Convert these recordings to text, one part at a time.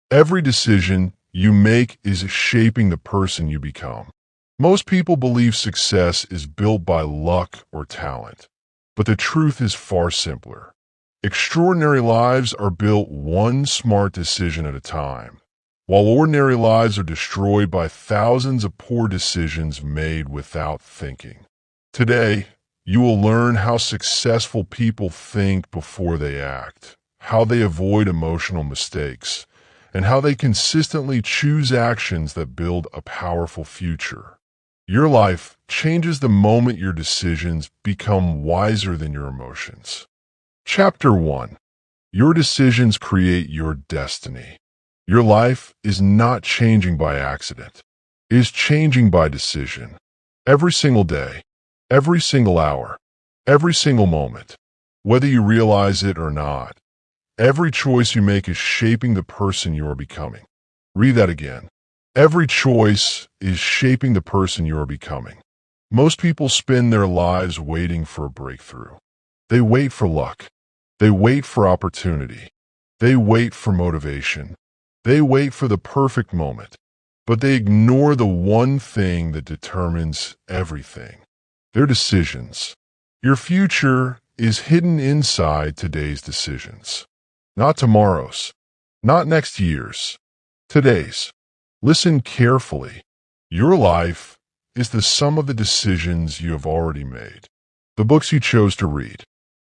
Every decision you make is shaping the person you become. Most people believe success is built by luck or talent, but the truth is far simpler. Extraordinary lives are built one smart decision at a time, while ordinary lives are destroyed by thousands of poor decisions made without thinking. Today, you will learn how successful people think before they act, how they avoid emotional mistakes, and how they consistently choose actions that build a powerful future. Your life changes the moment your decisions become wiser than your emotions. Chapter 1. Your decisions create your destiny. Your life is not changing by accident. It is changing by decision. Every single day, every single hour, every single moment, whether you realize it or not, every choice you make is shaping the person you are becoming. Read that again. Every choice is shaping the person you are becoming. Most people spend their lives waiting for a breakthrough. They wait for luck. They wait for opportunity. They wait for motivation. They wait for the perfect moment. But they ignore the one thing that determines everything: their decisions. Your future is hidden inside today's decisions. Not tomorrow's. Not next year's. Today's. Listen carefully. Your life is the sum of the decisions you have already made. The books you chose to read.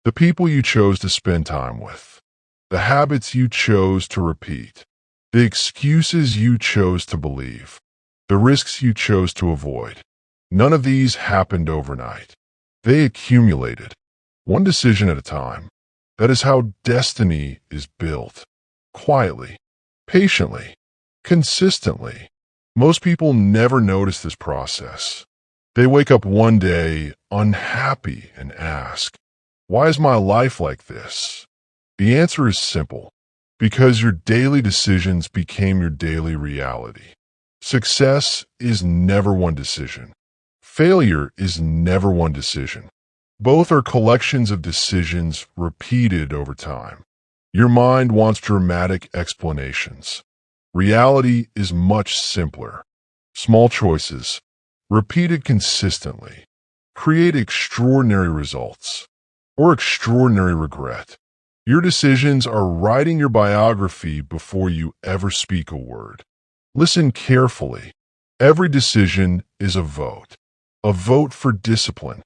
The people you chose to spend time with. The habits you chose to repeat. The excuses you chose to believe. The risks you chose to avoid. None of these happened overnight. They accumulated, one decision at a time. That is how destiny is built. Quietly, patiently, consistently. Most people never notice this process. They wake up one day unhappy and ask, "Why is my life like this?" The answer is simple: because your daily decisions became your daily reality. Success is never one decision. Failure is never one decision. Both are collections of decisions repeated over time. Your mind wants dramatic explanations. Reality is much simpler. Small choices, repeated consistently, create extraordinary results or extraordinary regret. Your decisions are writing your biography before you ever speak a word. Listen carefully. Every decision is a vote for discipline,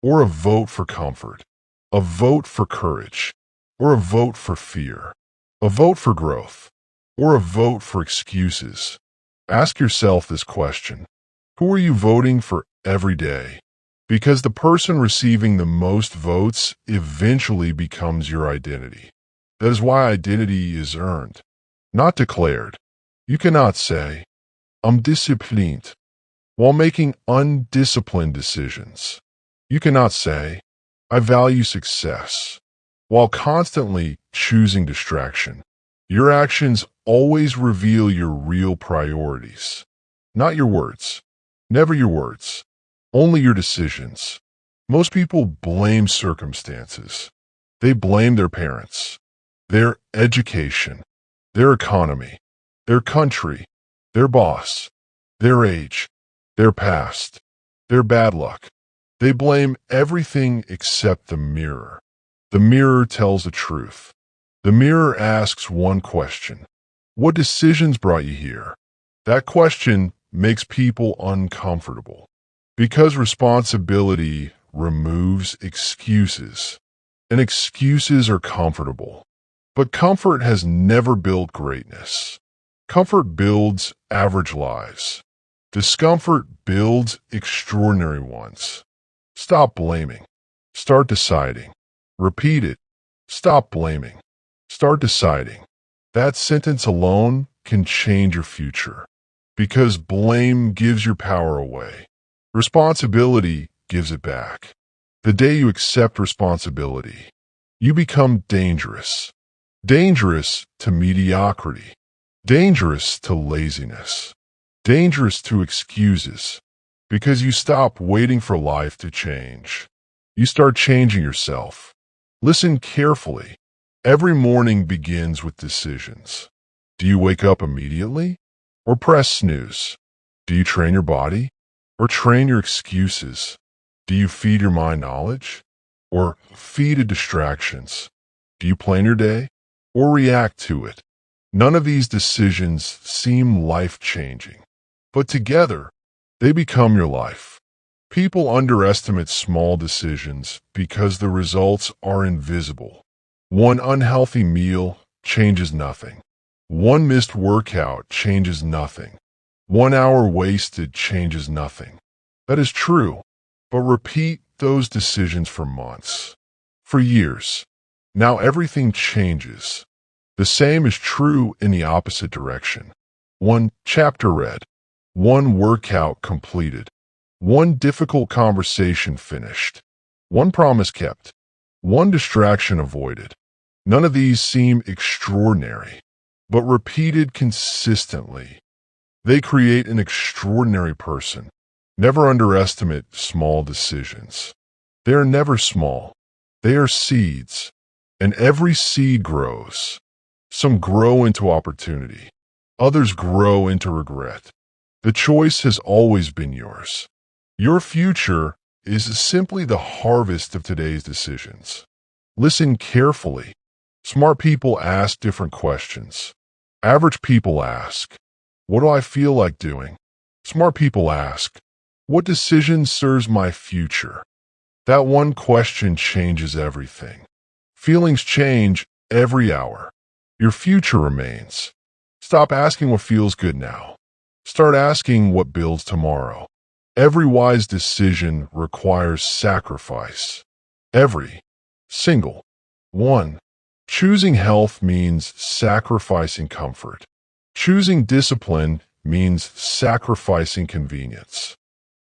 or a vote for comfort, a vote for courage, or a vote for fear, a vote for growth, or a vote for excuses. Ask yourself this question: who are you voting for every day? Because the person receiving the most votes eventually becomes your identity. That is why identity is earned, not declared. You cannot say, "I'm disciplined," while making undisciplined decisions. You cannot say, "I value success," while constantly choosing distraction. Your actions always reveal your real priorities, not your words. Never your words, only your decisions. Most people blame circumstances. They blame their parents, their education, their economy, their country, their boss, their age, their past, their bad luck. They blame everything except the mirror. The mirror tells the truth. The mirror asks one question: what decisions brought you here? That question makes people uncomfortable, because responsibility removes excuses, and excuses are comfortable. But comfort has never built greatness. Comfort builds average lives. Discomfort builds extraordinary ones. Stop blaming. Start deciding. Repeat it. Stop blaming. Start deciding. That sentence alone can change your future. Because blame gives your power away. Responsibility gives it back. The day you accept responsibility, you become dangerous. Dangerous to mediocrity. Dangerous to laziness. Dangerous to excuses. Because you stop waiting for life to change. You start changing yourself. Listen carefully. Every morning begins with decisions. Do you wake up immediately or press snooze? Do you train your body or train your excuses? Do you feed your mind knowledge or feed it distractions? Do you plan your day or react to it? None of these decisions seem life-changing, but together they become your life. People underestimate small decisions because the results are invisible. One unhealthy meal changes nothing. One missed workout changes nothing. 1 hour wasted changes nothing. That is true, but repeat those decisions for months, for years. Now everything changes. The same is true in the opposite direction. One chapter read, one workout completed, one difficult conversation finished, one promise kept, one distraction avoided. None of these seem extraordinary, but repeated consistently, they create an extraordinary person. Never underestimate small decisions. They are never small. They are seeds, and every seed grows. Some grow into opportunity. Others grow into regret. The choice has always been yours. Your future is simply the harvest of today's decisions. Listen carefully. Smart people ask different questions. Average people ask, what do I feel like doing? Smart people ask, what decision serves my future? That one question changes everything. Feelings change every hour. Your future remains. Stop asking what feels good now. Start asking what builds tomorrow. Every wise decision requires sacrifice. Every single one. Choosing health means sacrificing comfort. Choosing discipline means sacrificing convenience.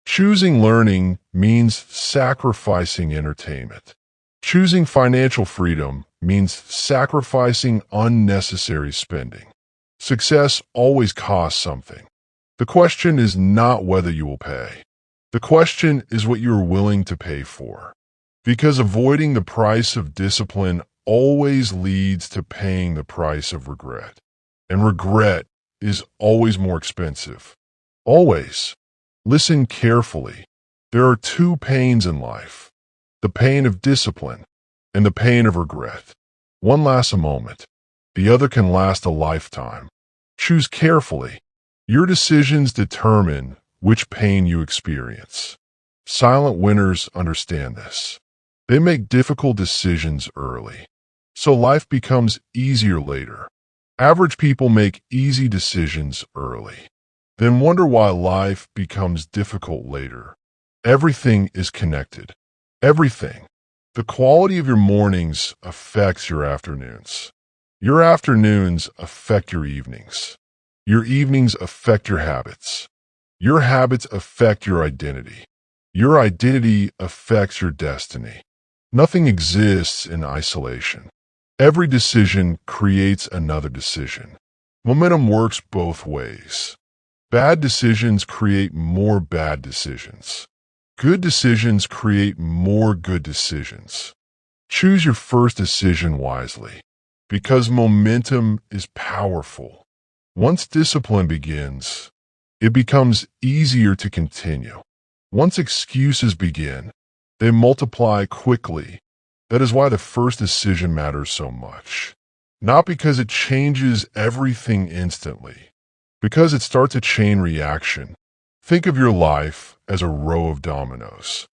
Choosing learning means sacrificing entertainment. Choosing financial freedom means sacrificing unnecessary spending. Success always costs something. The question is not whether you will pay. The question is what you are willing to pay for. Because avoiding the price of discipline always leads to paying the price of regret. And regret is always more expensive. Always. Listen carefully. There are two pains in life. The pain of discipline and the pain of regret. One lasts a moment. The other can last a lifetime. Choose carefully. Your decisions determine which pain you experience. Silent winners understand this. They make difficult decisions early, so life becomes easier later. Average people make easy decisions early, then wonder why life becomes difficult later. Everything is connected. Everything. The quality of your mornings affects your afternoons. Your afternoons affect your evenings. Your evenings affect your habits. Your habits affect your identity. Your identity affects your destiny. Nothing exists in isolation. Every decision creates another decision. Momentum works both ways. Bad decisions create more bad decisions. Good decisions create more good decisions. Choose your first decision wisely, because momentum is powerful. Once discipline begins, it becomes easier to continue. Once excuses begin, they multiply quickly. That is why the first decision matters so much. Not because it changes everything instantly, because it starts a chain reaction. Think of your life as a row of dominoes.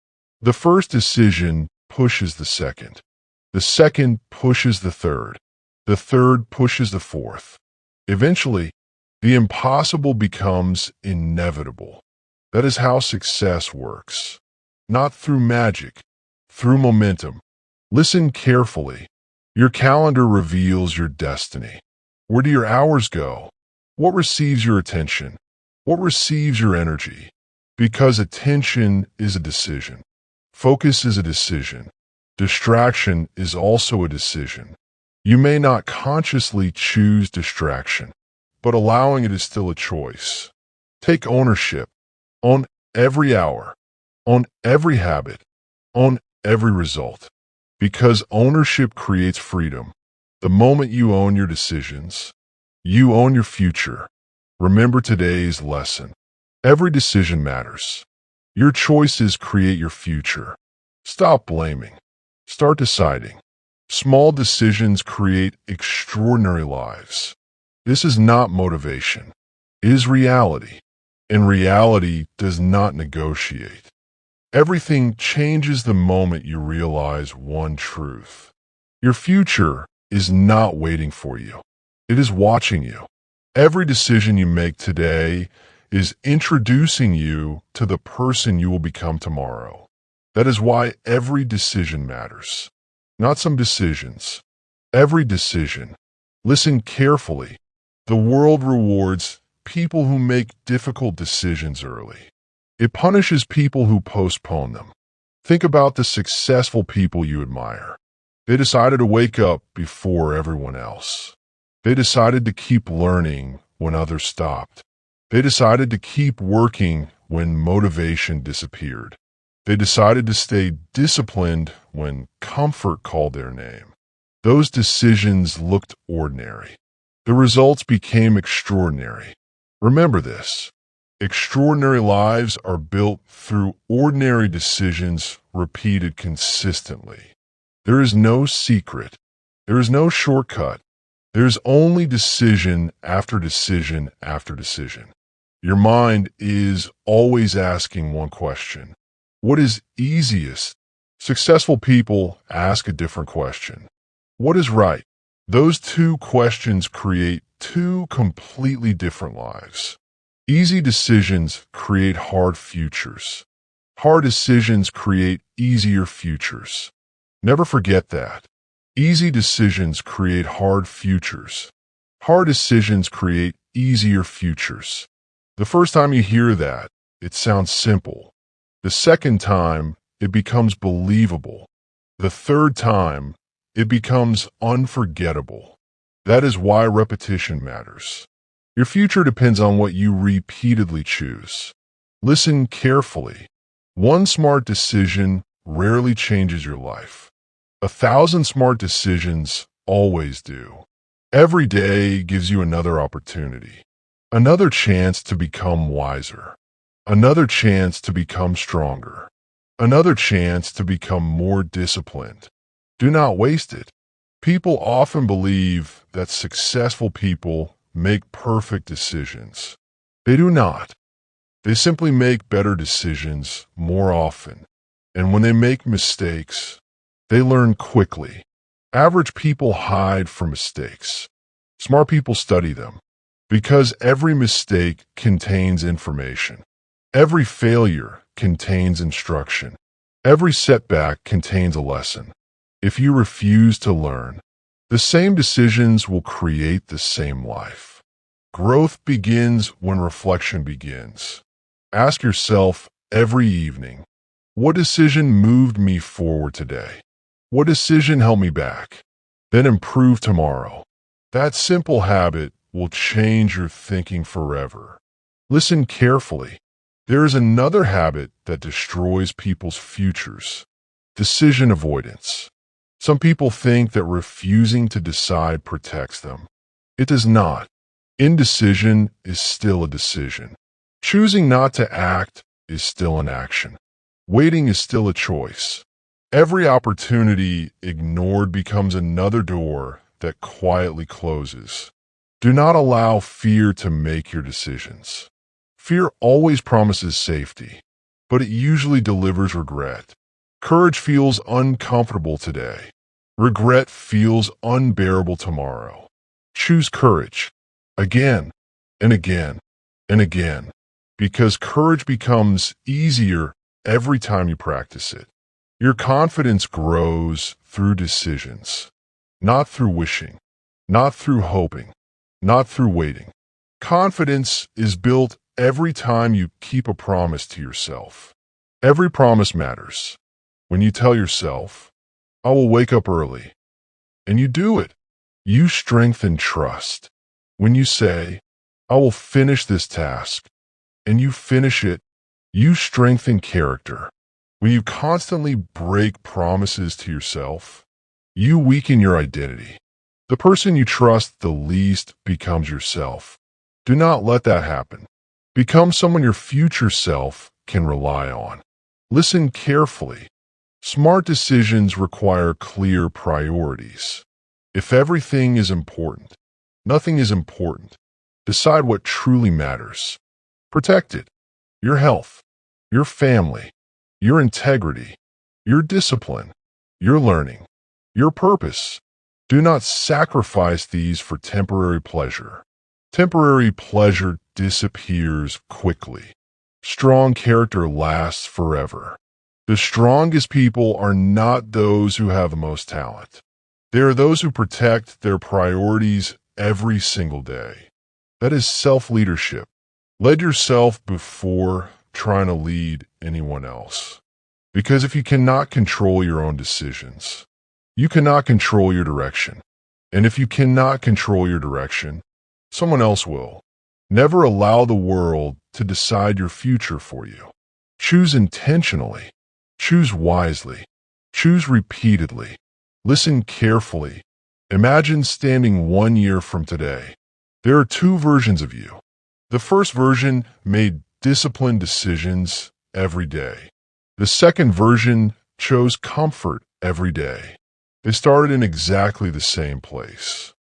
The first decision pushes the second. The second pushes the third. The third pushes the fourth. Eventually, the impossible becomes inevitable. That is how success works. Not through magic, through momentum. Listen carefully. Your calendar reveals your destiny. Where do your hours go? What receives your attention? What receives your energy? Because attention is a decision. Focus is a decision. Distraction is also a decision. You may not consciously choose distraction, but allowing it is still a choice. Take ownership on every hour, on every habit, on every result. Because ownership creates freedom. The moment you own your decisions, You own your future. Remember today's lesson. Every decision matters. Your choices create your future. Stop blaming. Start deciding. Small decisions create extraordinary lives. This is not motivation. It is reality. And reality does not negotiate. Everything changes the moment you realize one truth. Your future is not waiting for you. It is watching you. Every decision you make today is introducing you to the person you will become tomorrow. That is why every decision matters. Not some decisions. Every decision. Listen carefully. The world rewards people who make difficult decisions early. It punishes people who postpone them. Think about the successful people you admire. They decided to wake up before everyone else. They decided to keep learning when others stopped. They decided to keep working when motivation disappeared. They decided to stay disciplined when comfort called their name. Those decisions looked ordinary. The results became extraordinary. Remember this. Extraordinary lives are built through ordinary decisions repeated consistently. There is no secret. There is no shortcut. There is only decision after decision after decision. Your mind is always asking one question. What is easiest? Successful people ask a different question. What is right? Those two questions create two completely different lives. Easy decisions create hard futures. Hard decisions create easier futures. Never forget that. Easy decisions create hard futures. Hard decisions create easier futures. The first time you hear that, it sounds simple. The second time, it becomes believable. The third time, it becomes unforgettable. That is why repetition matters. Your future depends on what you repeatedly choose. Listen carefully. One smart decision rarely changes your life. 1,000 smart decisions always do. Every day gives you another opportunity. Another chance to become wiser. Another chance to become stronger. Another chance to become more disciplined. Do not waste it. People often believe that successful people make perfect decisions. They do not. They simply make better decisions more often. And when they make mistakes, they learn quickly. Average people hide from mistakes. Smart people study them. Because every mistake contains information. Every failure contains instruction. Every setback contains a lesson. If you refuse to learn, the same decisions will create the same life. Growth begins when reflection begins. Ask yourself every evening, what decision moved me forward today? What decision held me back? Then improve tomorrow. That simple habit will change your thinking forever. Listen carefully. There is another habit that destroys people's futures. Decision avoidance. Some people think that refusing to decide protects them. It does not. Indecision is still a decision. Choosing not to act is still an action. Waiting is still a choice. Every opportunity ignored becomes another door that quietly closes. Do not allow fear to make your decisions. Fear always promises safety, but it usually delivers regret. Courage feels uncomfortable today. Regret feels unbearable tomorrow. Choose courage again and again and again, because courage becomes easier every time you practice it. Your confidence grows through decisions, not through wishing, not through hoping, not through waiting. Confidence is built every time you keep a promise to yourself. Every promise matters. When you tell yourself, I will wake up early, and you do it, you strengthen trust. When you say, I will finish this task, and you finish it, you strengthen character. When you constantly break promises to yourself, you weaken your identity. The person you trust the least becomes yourself. Do not let that happen. Become someone your future self can rely on. Listen carefully. Smart decisions require clear priorities. If everything is important, nothing is important. Decide what truly matters. Protect it. Your health, your family, your integrity, your discipline, your learning, your purpose. Do not sacrifice these for temporary pleasure. Temporary pleasure disappears quickly. Strong character lasts forever. The strongest people are not those who have the most talent. They are those who protect their priorities every single day. That is self-leadership. Lead yourself before trying to lead anyone else. Because if you cannot control your own decisions, you cannot control your direction. And if you cannot control your direction, someone else will. Never allow the world to decide your future for you. Choose intentionally. Choose wisely. Choose repeatedly. Listen carefully. Imagine standing 1 year from today. There are two versions of you. The first version made disciplined decisions every day. The second version chose comfort every day. They started in exactly the same place,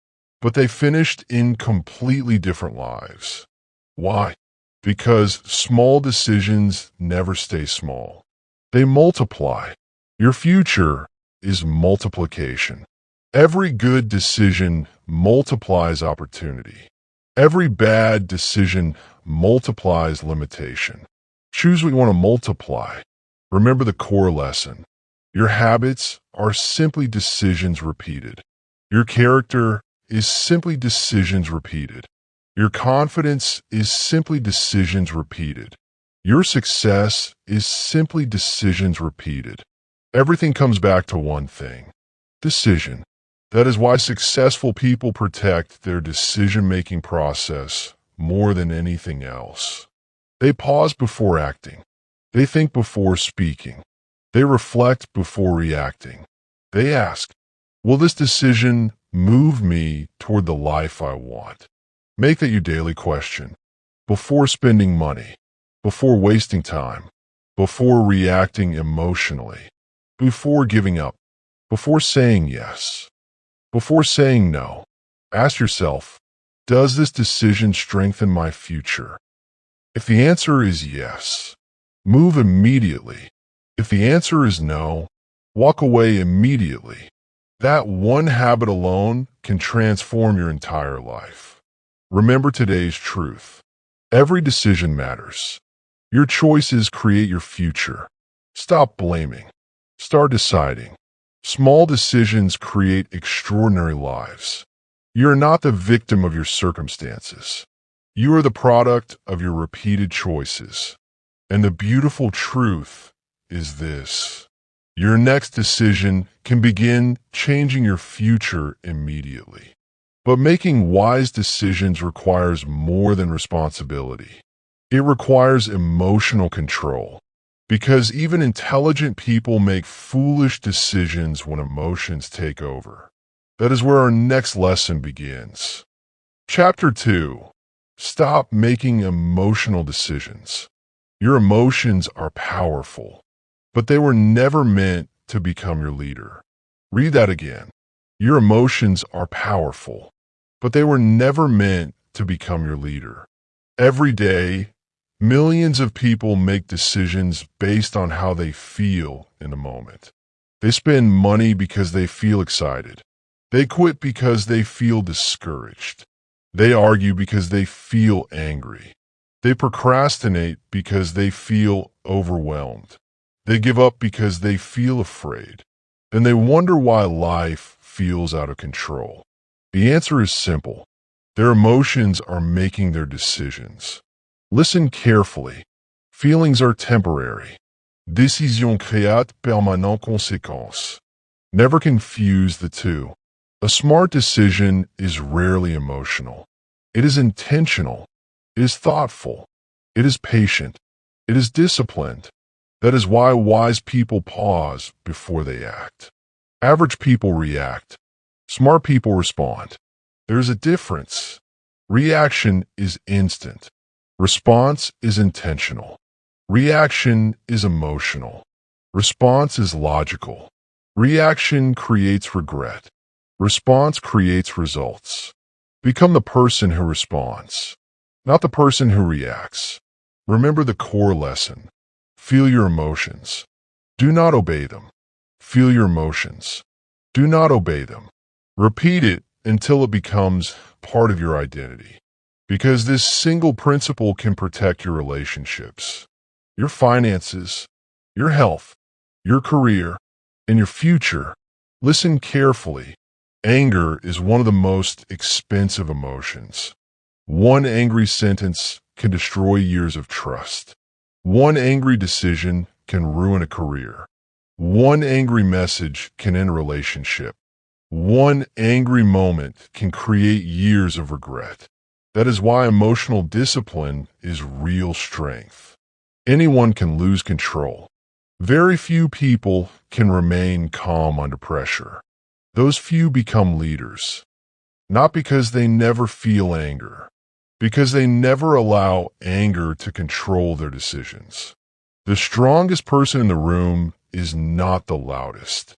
but they finished in completely different lives. Why? Because small decisions never stay small. They multiply. Your future is multiplication. Every good decision multiplies opportunity. Every bad decision multiplies limitation. Choose what you want to multiply. Remember the core lesson. Your habits are simply decisions repeated. Your character is simply decisions repeated. Your confidence is simply decisions repeated. Your success is simply decisions repeated. Everything comes back to one thing: decision. That is why successful people protect their decision-making process more than anything else. They pause before acting. They think before speaking. They reflect before reacting. They ask, will this decision move me toward the life I want? Make that your daily question. Before spending money, before wasting time, before reacting emotionally, before giving up, before saying yes, before saying no, ask yourself, does this decision strengthen my future? If the answer is yes, move immediately. If the answer is no, walk away immediately. That one habit alone can transform your entire life. Remember today's truth. Every decision matters. Your choices create your future. Stop blaming. Start deciding. Small decisions create extraordinary lives. You are not the victim of your circumstances. You are the product of your repeated choices. And the beautiful truth is this: your next decision can begin changing your future immediately. But making wise decisions requires more than responsibility. It requires emotional control. Because even intelligent people make foolish decisions when emotions take over. That is where our next lesson begins. Chapter 2. Stop making emotional decisions. Your emotions are powerful, but they were never meant to become your leader. Read that again. Your emotions are powerful, but they were never meant to become your leader. Every day, millions of people make decisions based on how they feel in the moment. They spend money because they feel excited. They quit because they feel discouraged. They argue because they feel angry. They procrastinate because they feel overwhelmed. They give up because they feel afraid. Then they wonder why life feels out of control. The answer is simple. Their emotions are making their decisions. Listen carefully. Feelings are temporary. Décision créate permanent conséquence. Never confuse the two. A smart decision is rarely emotional. It is intentional. It is thoughtful. It is patient. It is disciplined. That is why wise people pause before they act. Average people react. Smart people respond. There's a difference. Reaction is instant. Response is intentional. Reaction is emotional. Response is logical. Reaction creates regret. Response creates results. Become the person who responds, not the person who reacts. Remember the core lesson. Feel your emotions. Do not obey them. Feel your emotions. Do not obey them. Repeat it until it becomes part of your identity. Because this single principle can protect your relationships, your finances, your health, your career, and your future. Listen carefully. Anger is one of the most expensive emotions. One angry sentence can destroy years of trust. One angry decision can ruin a career. One angry message can end a relationship. One angry moment can create years of regret. That is why emotional discipline is real strength. Anyone can lose control. Very few people can remain calm under pressure. Those few become leaders, not because they never feel anger, because they never allow anger to control their decisions. The strongest person in the room is not the loudest.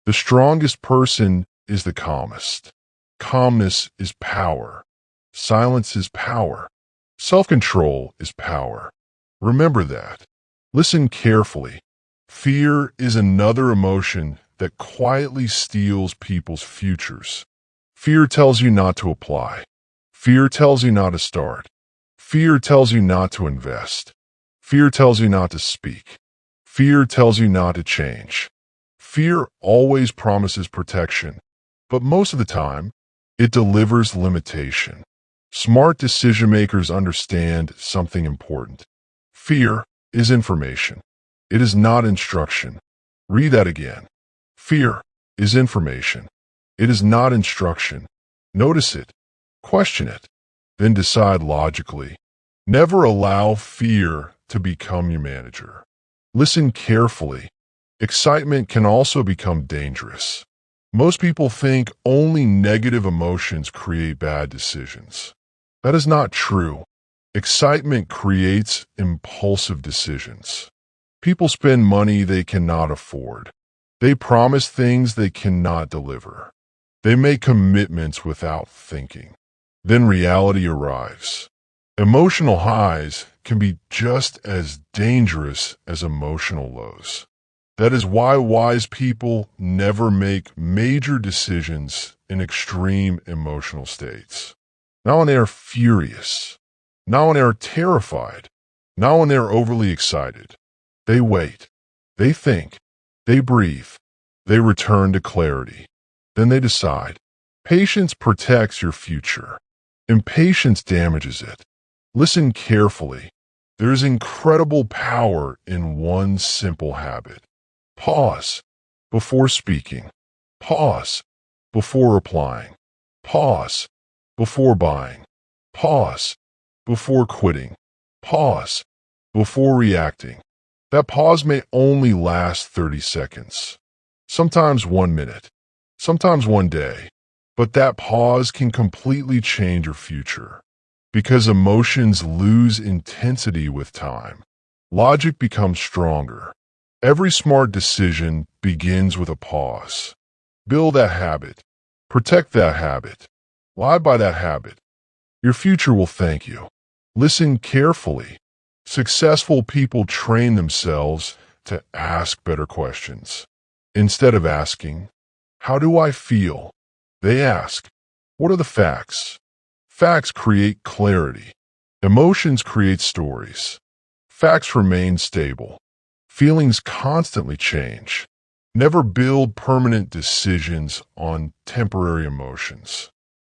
The strongest person is the calmest. Calmness is power. Silence is power. Self-control is power. Remember that. Listen carefully. Fear is another emotion that quietly steals people's futures. Fear tells you not to apply. Fear tells you not to start. Fear tells you not to invest. Fear tells you not to speak. Fear tells you not to change. Fear always promises protection, but most of the time, it delivers limitation. Smart decision makers understand something important. Fear is information. It is not instruction. Read that again. Fear is information. It is not instruction. Notice it. Question it. Then decide logically. Never allow fear to become your manager. Listen carefully. Excitement can also become dangerous. Most people think only negative emotions create bad decisions. That is not true. Excitement creates impulsive decisions. People spend money they cannot afford. They promise things they cannot deliver. They make commitments without thinking. Then reality arrives. Emotional highs can be just as dangerous as emotional lows. That is why wise people never make major decisions in extreme emotional states. Not when they are furious. Not when they are terrified. Not when they are overly excited. They wait. They think. They breathe. They return to clarity. Then they decide. Patience protects your future. Impatience damages it. Listen carefully. There is incredible power in one simple habit. Pause before speaking. Pause before replying. Pause before buying. Pause before quitting. Pause before reacting. That pause may only last 30 seconds, sometimes 1 minute, sometimes 1 day, but that pause can completely change your future because emotions lose intensity with time. Logic becomes stronger. Every smart decision begins with a pause. Build that habit. Protect that habit. Live by that habit. Your future will thank you. Listen carefully. Successful people train themselves to ask better questions. Instead of asking, "How do I feel?" they ask, "What are the facts?" Facts create clarity. Emotions create stories. Facts remain stable. Feelings constantly change. Never build permanent decisions on temporary emotions.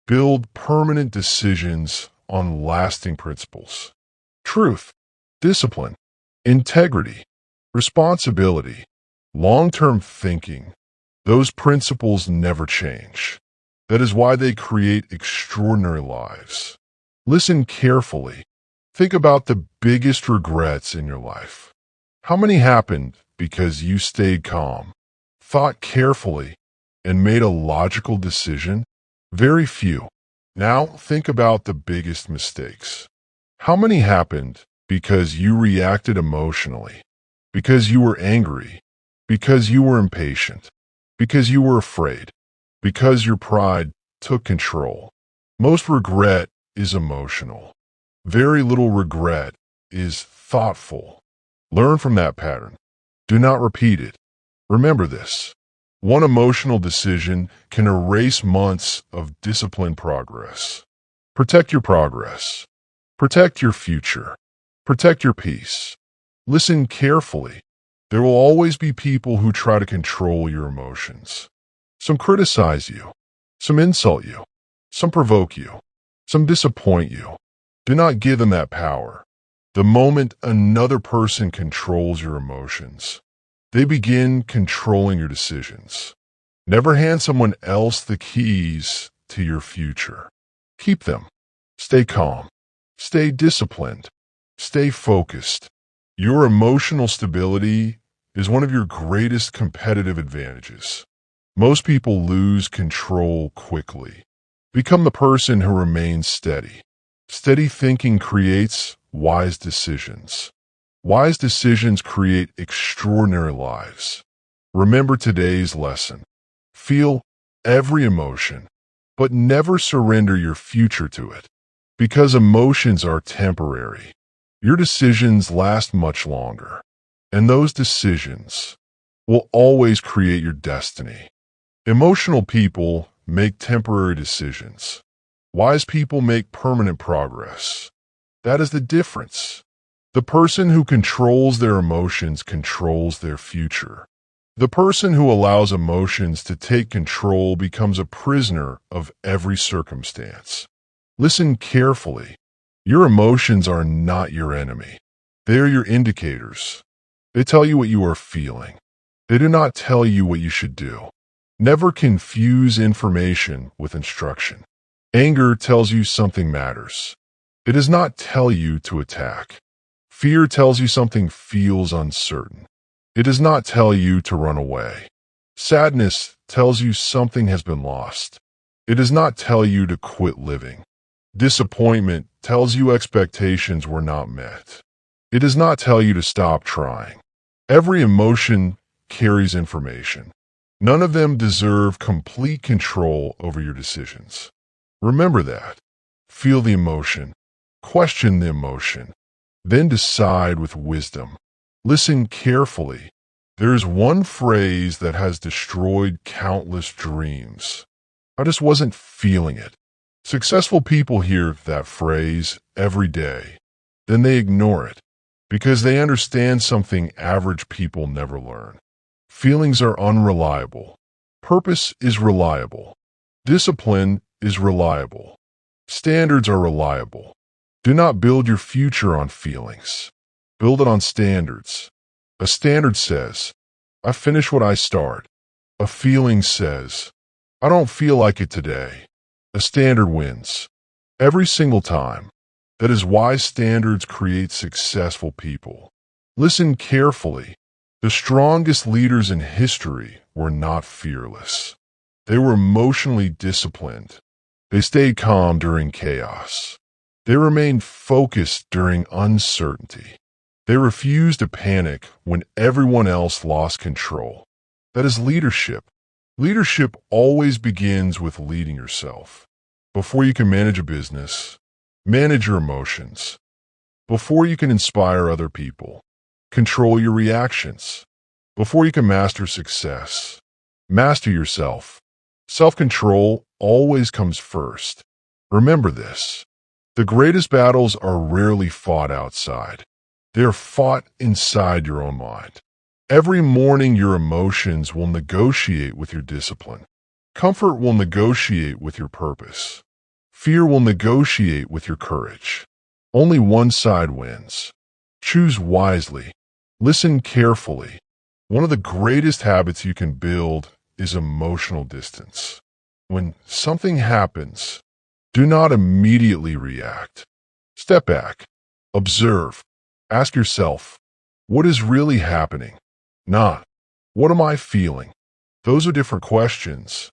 Build permanent decisions on lasting principles. Truth, discipline, integrity, responsibility, long-term thinking. Those principles never change. That is why they create extraordinary lives. Listen carefully. Think about the biggest regrets in your life. How many happened because you stayed calm, thought carefully, and made a logical decision? Very few. Now think about the biggest mistakes. How many happened because you reacted emotionally, because you were angry, because you were impatient, because you were afraid, because your pride took control? Most regret is emotional. Very little regret is thoughtful. Learn from that pattern. Do not repeat it. Remember this. One emotional decision can erase months of disciplined progress. Protect your progress. Protect your future. Protect your peace. Listen carefully. There will always be people who try to control your emotions. Some criticize you. Some insult you. Some provoke you. Some disappoint you. Do not give them that power. The moment another person controls your emotions, they begin controlling your decisions. Never hand someone else the keys to your future. Keep them. Stay calm. Stay disciplined. Stay focused. Your emotional stability is one of your greatest competitive advantages. Most people lose control quickly. Become the person who remains steady. Steady thinking creates wise decisions. Wise decisions create extraordinary lives. Remember today's lesson. Feel every emotion, but never surrender your future to it. Because emotions are temporary, your decisions last much longer. And those decisions will always create your destiny. Emotional people make temporary decisions. Wise people make permanent progress. That is the difference. The person who controls their emotions controls their future. The person who allows emotions to take control becomes a prisoner of every circumstance. Listen carefully. Your emotions are not your enemy. They are your indicators. They tell you what you are feeling. They do not tell you what you should do. Never confuse information with instruction. Anger tells you something matters. It does not tell you to attack. Fear tells you something feels uncertain. It does not tell you to run away. Sadness tells you something has been lost. It does not tell you to quit living. Disappointment tells you expectations were not met. It does not tell you to stop trying. Every emotion carries information. None of them deserve complete control over your decisions. Remember that. Feel the emotion. Question the emotion. Then decide with wisdom. Listen carefully. There is one phrase that has destroyed countless dreams. I just wasn't feeling it. Successful people hear that phrase every day. Then they ignore it because they understand something average people never learn. Feelings are unreliable. Purpose is reliable. Discipline is reliable. Standards are reliable. Do not build your future on feelings. Build it on standards. A standard says, I finish what I start. A feeling says, I don't feel like it today. A standard wins. Every single time. That is why standards create successful people. Listen carefully. The strongest leaders in history were not fearless. They were emotionally disciplined. They stayed calm during chaos. They remained focused during uncertainty. They refused to panic when everyone else lost control. That is leadership. Leadership always begins with leading yourself. Before you can manage a business, manage your emotions. Before you can inspire other people, control your reactions. Before you can master success, master yourself. Self-control always comes first. Remember this. The greatest battles are rarely fought outside. They are fought inside your own mind. Every morning your emotions will negotiate with your discipline. Comfort will negotiate with your purpose. Fear will negotiate with your courage. Only one side wins. Choose wisely. Listen carefully. One of the greatest habits you can build is emotional distance. When something happens, do not immediately react. Step back. Observe. Ask yourself, what is really happening? Not, what am I feeling? Those are different questions.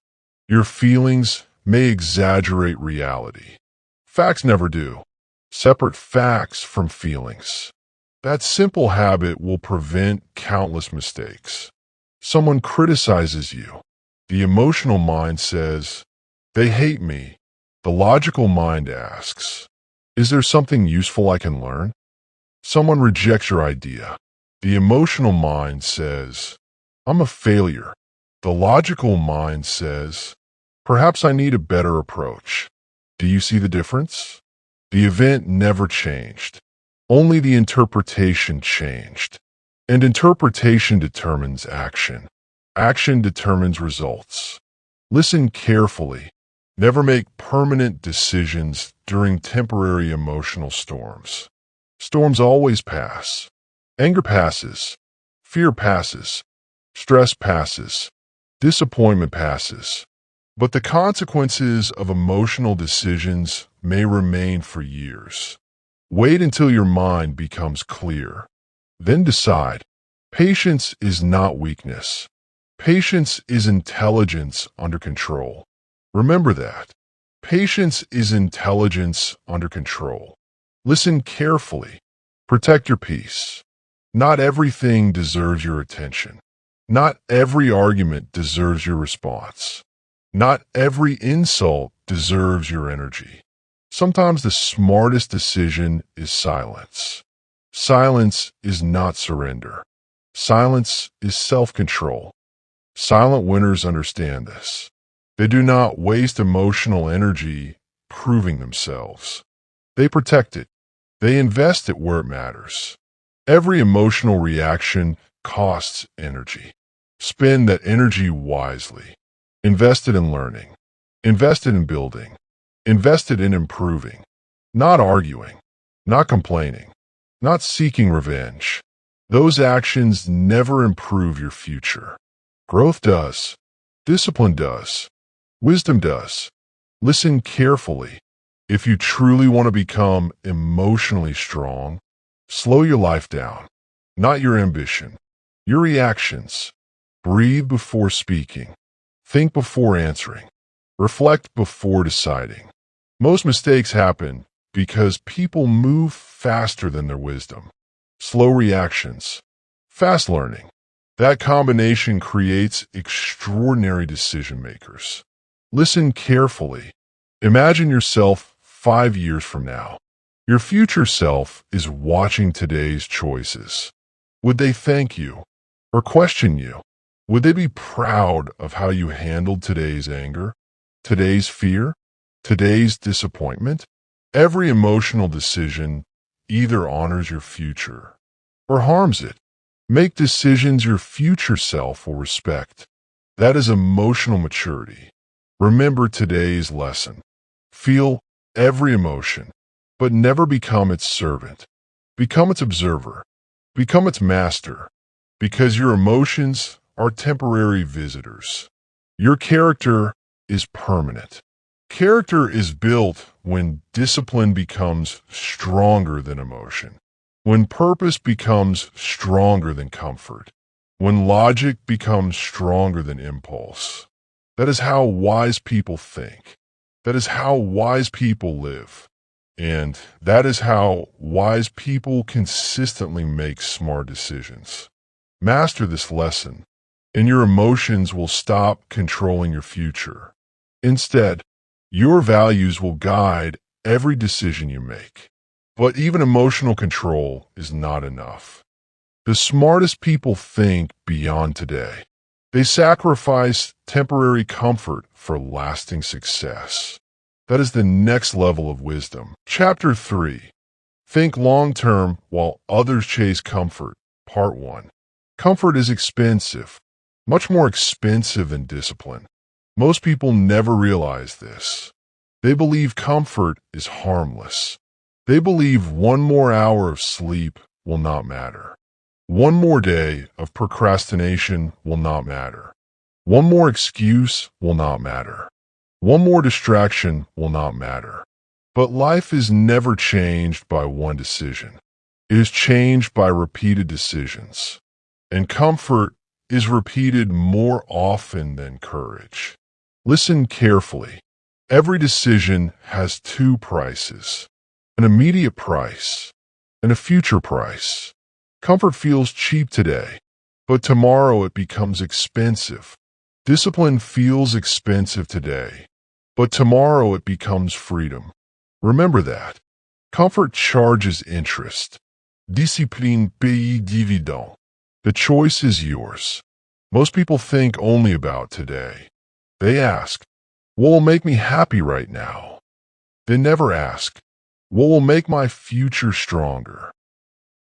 Your feelings may exaggerate reality. Facts never do. Separate facts from feelings. That simple habit will prevent countless mistakes. Someone criticizes you. The emotional mind says, "They hate me." The logical mind asks, "Is there something useful I can learn?" Someone rejects your idea. The emotional mind says, "I'm a failure." The logical mind says, "Perhaps I need a better approach." Do you see the difference? The event never changed. Only the interpretation changed. And interpretation determines action. Action determines results. Listen carefully. Never make permanent decisions during temporary emotional storms. Storms always pass. Anger passes. Fear passes. Stress passes. Disappointment passes. But the consequences of emotional decisions may remain for years. Wait until your mind becomes clear. Then decide. Patience is not weakness. Patience is intelligence under control. Remember that. Patience is intelligence under control. Listen carefully. Protect your peace. Not everything deserves your attention. Not every argument deserves your response. Not every insult deserves your energy. Sometimes the smartest decision is silence. Silence is not surrender. Silence is self-control. Silent winners understand this. They do not waste emotional energy proving themselves. They protect it. They invest it where it matters. Every emotional reaction costs energy. Spend that energy wisely. Invest it in learning. Invest it in building. Invest it in improving. Not arguing. Not complaining. Not seeking revenge. Those actions never improve your future. Growth does. Discipline does. Wisdom does. Listen carefully. If you truly want to become emotionally strong, slow your life down. Not your ambition. Your reactions. Breathe before speaking. Think before answering. Reflect before deciding. Most mistakes happen because people move faster than their wisdom. Slow reactions. Fast learning. That combination creates extraordinary decision makers. Listen carefully. Imagine yourself 5 years from now. Your future self is watching today's choices. Would they thank you or question you? Would they be proud of how you handled today's anger, today's fear, today's disappointment? Every emotional decision either honors your future or harms it. Make decisions your future self will respect. That is emotional maturity. Remember today's lesson. Feel every emotion, but never become its servant. Become its observer. Become its master, because your emotions are temporary visitors. Your character is permanent. Character is built when discipline becomes stronger than emotion, when purpose becomes stronger than comfort, when logic becomes stronger than impulse. That is how wise people think. That is how wise people live. And that is how wise people consistently make smart decisions. Master this lesson, and your emotions will stop controlling your future. Instead, your values will guide every decision you make. But even emotional control is not enough. The smartest people think beyond today. They sacrifice temporary comfort for lasting success. That is the next level of wisdom. Chapter 3. Think long-term while others chase comfort. Part 1. Comfort is expensive, much more expensive than discipline. Most people never realize this. They believe comfort is harmless. They believe one more hour of sleep will not matter. One more day of procrastination will not matter. One more excuse will not matter. One more distraction will not matter. But life is never changed by one decision. It is changed by repeated decisions. And comfort is repeated more often than courage. Listen carefully. Every decision has two prices: an immediate price and a future price. Comfort feels cheap today, but tomorrow it becomes expensive. Discipline feels expensive today, but tomorrow it becomes freedom. Remember that. Comfort charges interest. Discipline paye dividend. The choice is yours. Most people think only about today. They ask, what will make me happy right now? They never ask, what will make my future stronger?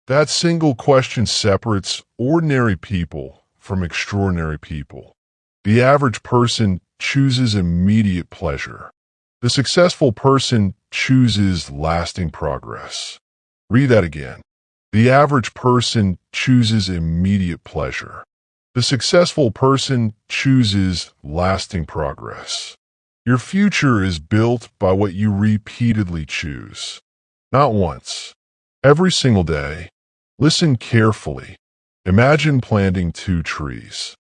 That single question separates ordinary people from extraordinary people. The average person chooses immediate pleasure. The successful person chooses lasting progress. Read that again. The average person chooses immediate pleasure. The successful person chooses lasting progress. Your future is built by what you repeatedly choose. Not once. Every single day. Listen carefully. Imagine planting 2 trees.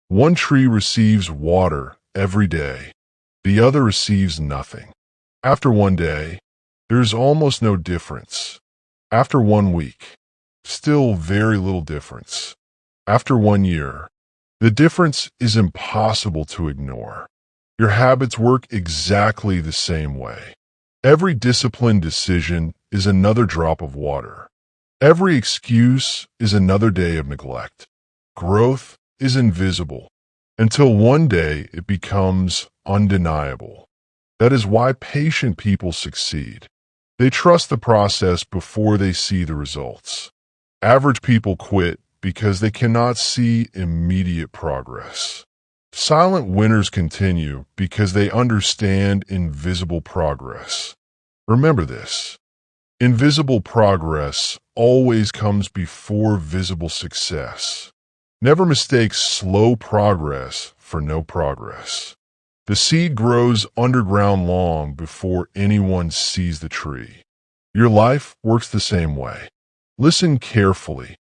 One tree receives water every day. The other receives nothing. After 1 day, there's almost no difference. After 1 week, still very little difference. After 1 year, the difference is impossible to ignore. Your habits work exactly the same way. Every disciplined decision is another drop of water. Every excuse is another day of neglect. Growth is invisible until one day it becomes undeniable. That is why patient people succeed. They trust the process before they see the results. Average people quit because they cannot see immediate progress. Silent winners continue because they understand invisible progress. Remember this. Invisible progress always comes before visible success. Never mistake slow progress for no progress. The seed grows underground long before anyone sees the tree. Your life works the same way. Listen carefully.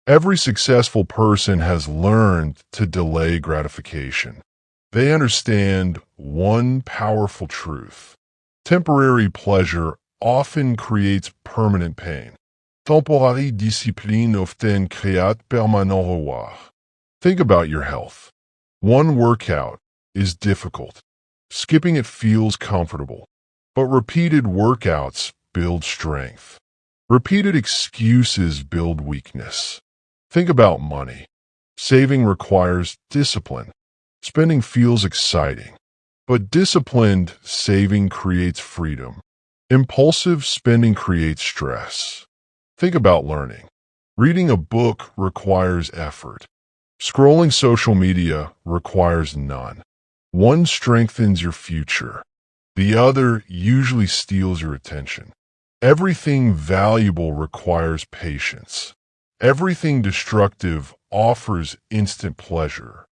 Every successful person has learned to delay gratification. They understand one powerful truth. Temporary pleasure often creates permanent pain. Temporary discipline often créat permanent reward. Think about your health. One workout is difficult. Skipping it feels comfortable. But repeated workouts build strength. Repeated excuses build weakness. Think about money. Saving requires discipline. Spending feels exciting. But disciplined saving creates freedom. Impulsive spending creates stress. Think about learning. Reading a book requires effort. Scrolling social media requires none. One strengthens your future. The other usually steals your attention. Everything valuable requires patience. Everything destructive offers instant pleasure.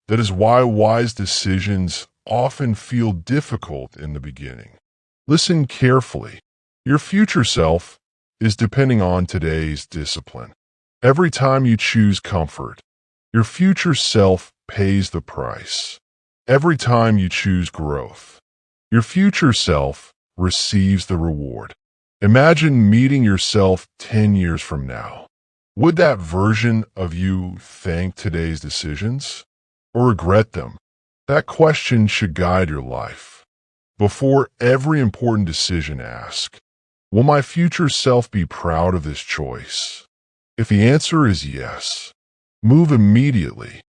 That is why wise decisions often feel difficult in the beginning. Listen carefully. Your future self is depending on today's discipline. Every time you choose comfort, your future self pays the price. Every time you choose growth, your future self receives the reward. Imagine meeting yourself 10 years from now. Would that version of you thank today's decisions or regret them? That question should guide your life. Before every important decision, ask, will my future self be proud of this choice? If the answer is yes, move immediately.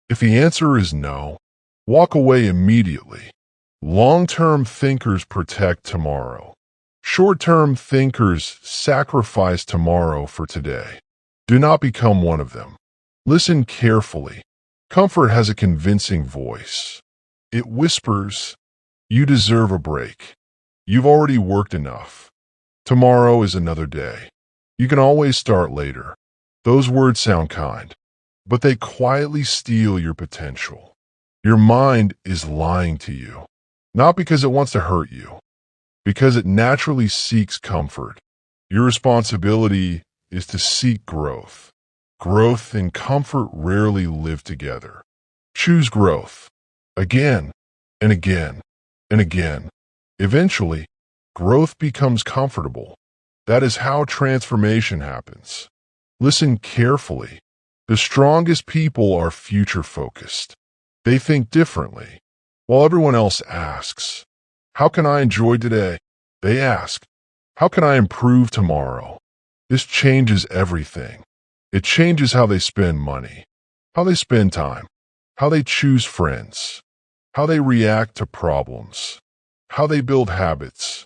If the answer is no, walk away immediately. Long-term thinkers protect tomorrow. Short-term thinkers sacrifice tomorrow for today. Do not become one of them. Listen carefully. Comfort has a convincing voice. It whispers, you deserve a break. You've already worked enough. Tomorrow is another day. You can always start later. Those words sound kind, but they quietly steal your potential. Your mind is lying to you, not because it wants to hurt you, because it naturally seeks comfort. Your responsibility is to seek growth. Growth and comfort rarely live together. Choose growth. Again and again and again. Eventually, growth becomes comfortable. That is how transformation happens. Listen carefully. The strongest people are future-focused. They think differently. While everyone else asks, how can I enjoy today? They ask, how can I improve tomorrow? This changes everything. It changes how they spend money, how they spend time, how they choose friends, how they react to problems, how they build habits.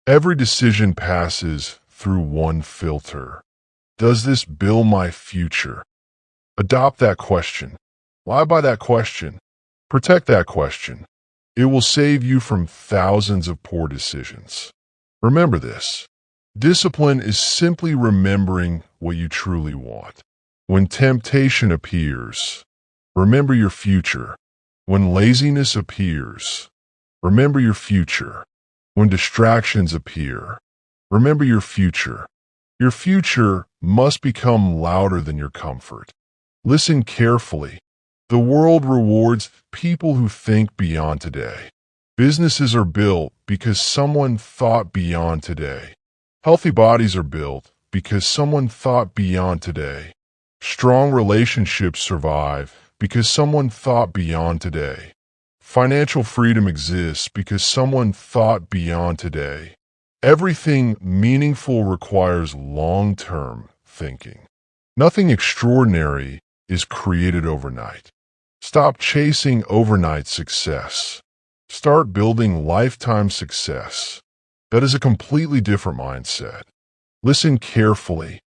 Every decision passes through one filter. Does this build my future? Adopt that question. Lie by that question. Protect that question. It will save you from thousands of poor decisions. Remember this. Discipline is simply remembering what you truly want. When temptation appears, remember your future. When laziness appears, remember your future. When distractions appear, remember your future. Your future must become louder than your comfort. Listen carefully. The world rewards people who think beyond today. Businesses are built because someone thought beyond today. Healthy bodies are built because someone thought beyond today. Strong relationships survive because someone thought beyond today. Financial freedom exists because someone thought beyond today. Everything meaningful requires long-term thinking. Nothing extraordinary is created overnight. Stop chasing overnight success. Start building lifetime success. That is a completely different mindset. Listen carefully.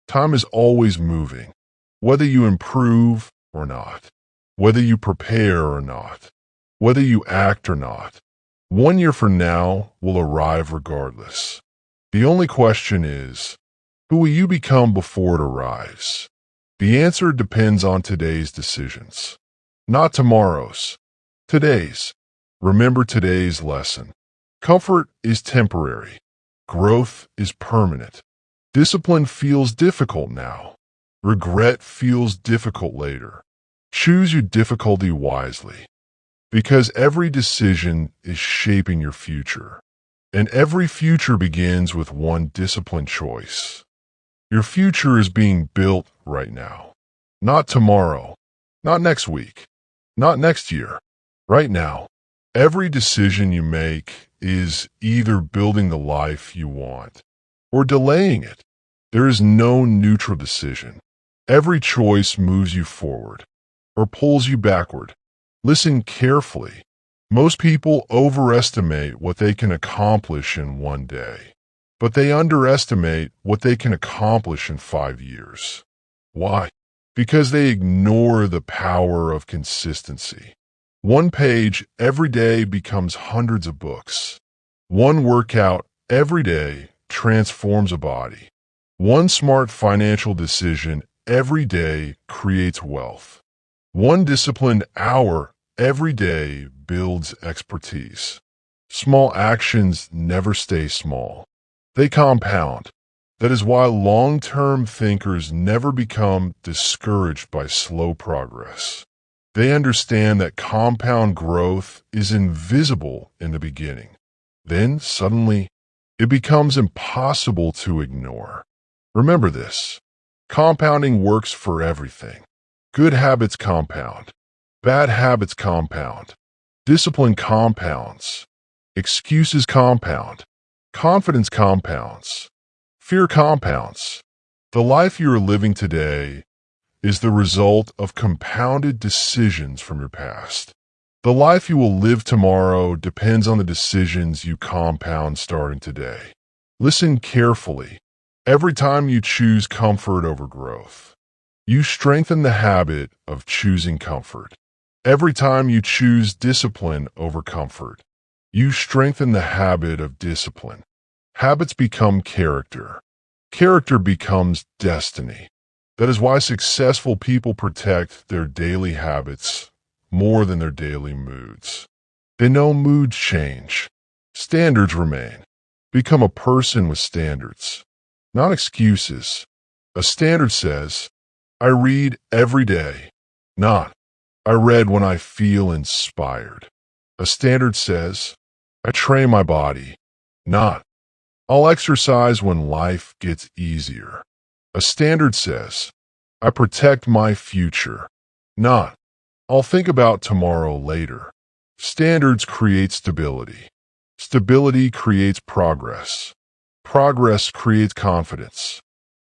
Time is always moving, whether you improve or not, whether you prepare or not, whether you act or not. 1 year from now will arrive regardless. The only question is, who will you become before it arrives? The answer depends on today's decisions, not tomorrow's. Today's. Remember today's lesson. Comfort is temporary. Growth is permanent. Discipline feels difficult now. Regret feels difficult later. Choose your difficulty wisely, because every decision is shaping your future, and every future begins with one disciplined choice. Your future is being built right now, not tomorrow, not next week, not next year, right now. Every decision you make is either building the life you want or delaying it. There is no neutral decision. Every choice moves you forward or pulls you backward. Listen carefully. Most people overestimate what they can accomplish in 1 day, but they underestimate what they can accomplish in 5 years. Why? Because they ignore the power of consistency. 1 page every day becomes hundreds of books. 1 workout every day transforms a body. 1 smart financial decision every day creates wealth. 1 disciplined hour every day builds expertise. Small actions never stay small. They compound. That is why long-term thinkers never become discouraged by slow progress. They understand that compound growth is invisible in the beginning. Then, suddenly, it becomes impossible to ignore. Remember this. Compounding works for everything. Good habits compound. Bad habits compound. Discipline compounds. Excuses compound. Confidence compounds. Fear compounds. The life you are living today is the result of compounded decisions from your past. The life you will live tomorrow depends on the decisions you compound starting today. Listen carefully. Every time you choose comfort over growth, you strengthen the habit of choosing comfort. Every time you choose discipline over comfort, you strengthen the habit of discipline. Habits become character. Character becomes destiny. That is why successful people protect their daily habits more than their daily moods. They know moods change. Standards remain. Become a person with standards, not excuses. A standard says, I read every day. Not, I read when I feel inspired. A standard says, I train my body. Not, I'll exercise when life gets easier. A standard says, I protect my future. Not, I'll think about tomorrow later. Standards create stability. Stability creates progress. Progress creates confidence.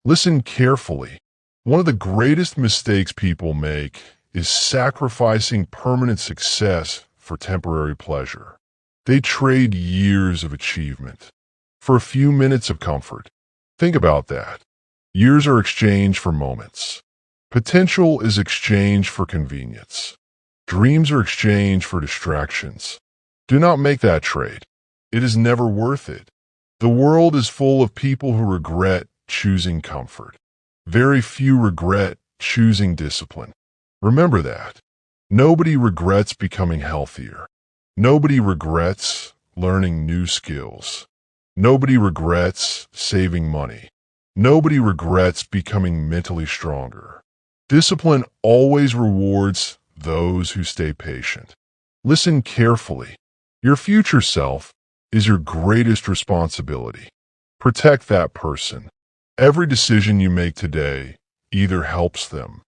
Listen carefully. One of the greatest mistakes people make is sacrificing permanent success for temporary pleasure. They trade years of achievement for a few minutes of comfort. Think about that. Years are exchanged for moments. Potential is exchanged for convenience. Dreams are exchanged for distractions. Do not make that trade. It is never worth it. The world is full of people who regret choosing comfort. Very few regret choosing discipline. Remember that. Nobody regrets becoming healthier. Nobody regrets learning new skills. Nobody regrets saving money. Nobody regrets becoming mentally stronger. Discipline always rewards those who stay patient. Listen carefully. Your future self is your greatest responsibility. Protect that person. Every decision you make today either helps them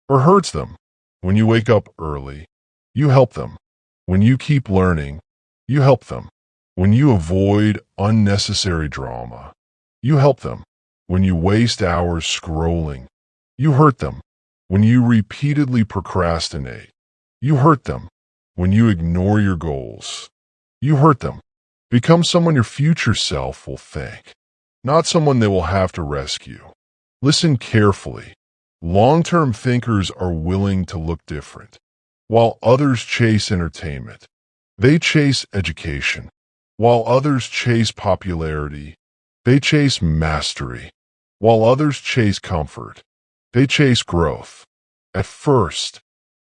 or hurts them. When you wake up early, you help them. When you keep learning, you help them. When you avoid unnecessary drama, you help them. When you waste hours scrolling, you hurt them. When you repeatedly procrastinate, you hurt them. When you ignore your goals, you hurt them. Become someone your future self will thank, not someone they will have to rescue. Listen carefully. Long-term thinkers are willing to look different. While others chase entertainment, they chase education. While others chase popularity, they chase mastery. While others chase comfort, they chase growth. At first,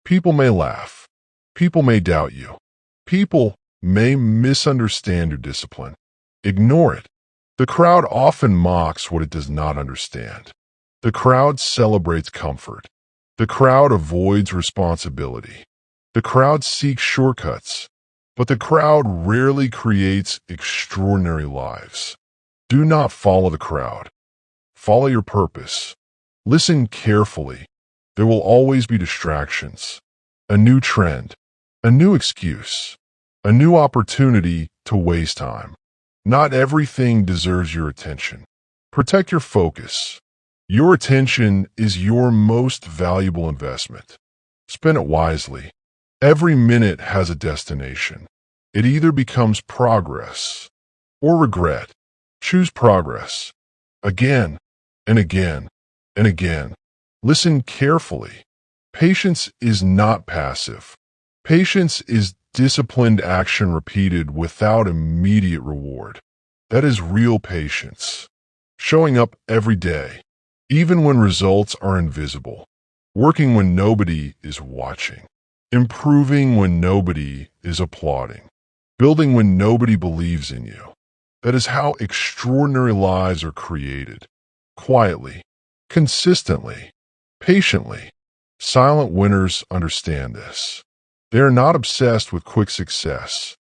people may laugh. People may doubt you. People may misunderstand your discipline. Ignore it. The crowd often mocks what it does not understand. The crowd celebrates comfort. The crowd avoids responsibility. The crowd seeks shortcuts. But the crowd rarely creates extraordinary lives. Do not follow the crowd. Follow your purpose. Listen carefully. There will always be distractions, a new trend, a new excuse, a new opportunity to waste time. Not everything deserves your attention. Protect your focus. Your attention is your most valuable investment. Spend it wisely. Every minute has a destination. It either becomes progress or regret. Choose progress. Again and again and again. Listen carefully. Patience is not passive. Patience is disciplined action repeated without immediate reward. That is real patience. Showing up every day, even when results are invisible. Working when nobody is watching. Improving when nobody is applauding. Building when nobody believes in you. That is how extraordinary lives are created. Quietly, consistently, patiently. Silent winners understand this. They are not obsessed with quick success.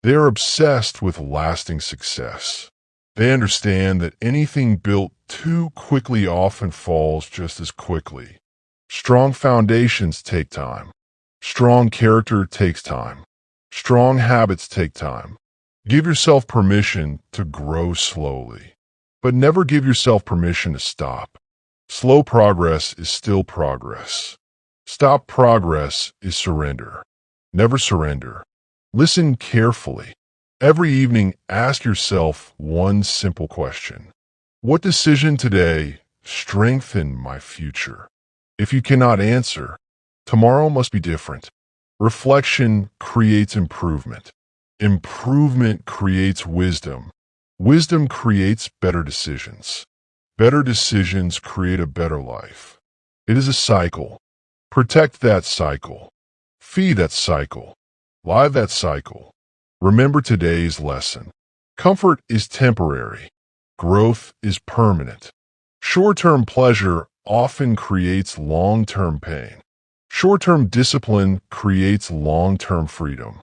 They are obsessed with lasting success. They understand that anything built too quickly often falls just as quickly. Strong foundations take time. Strong character takes time. Strong habits take time. Give yourself permission to grow slowly, but never give yourself permission to stop. Slow progress is still progress. Stop progress is surrender. Never surrender. Listen carefully. Every evening, ask yourself one simple question. What decision today strengthened my future? If you cannot answer, tomorrow must be different. Reflection creates improvement. Improvement creates wisdom. Wisdom creates better decisions. Better decisions create a better life. It is a cycle. Protect that cycle. Feed that cycle. Live that cycle. Remember today's lesson. Comfort is temporary. Growth is permanent. Short-term pleasure often creates long-term pain. Short-term discipline creates long-term freedom.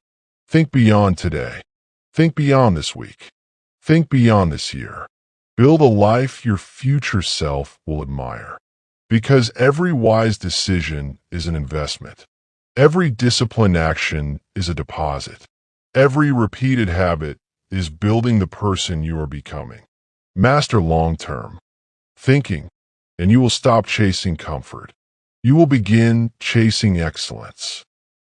Think beyond today. Think beyond this week. Think beyond this year. Build a life your future self will admire. Because every wise decision is an investment. Every disciplined action is a deposit. Every repeated habit is building the person you are becoming. Master long-term thinking, and you will stop chasing comfort. You will begin chasing excellence.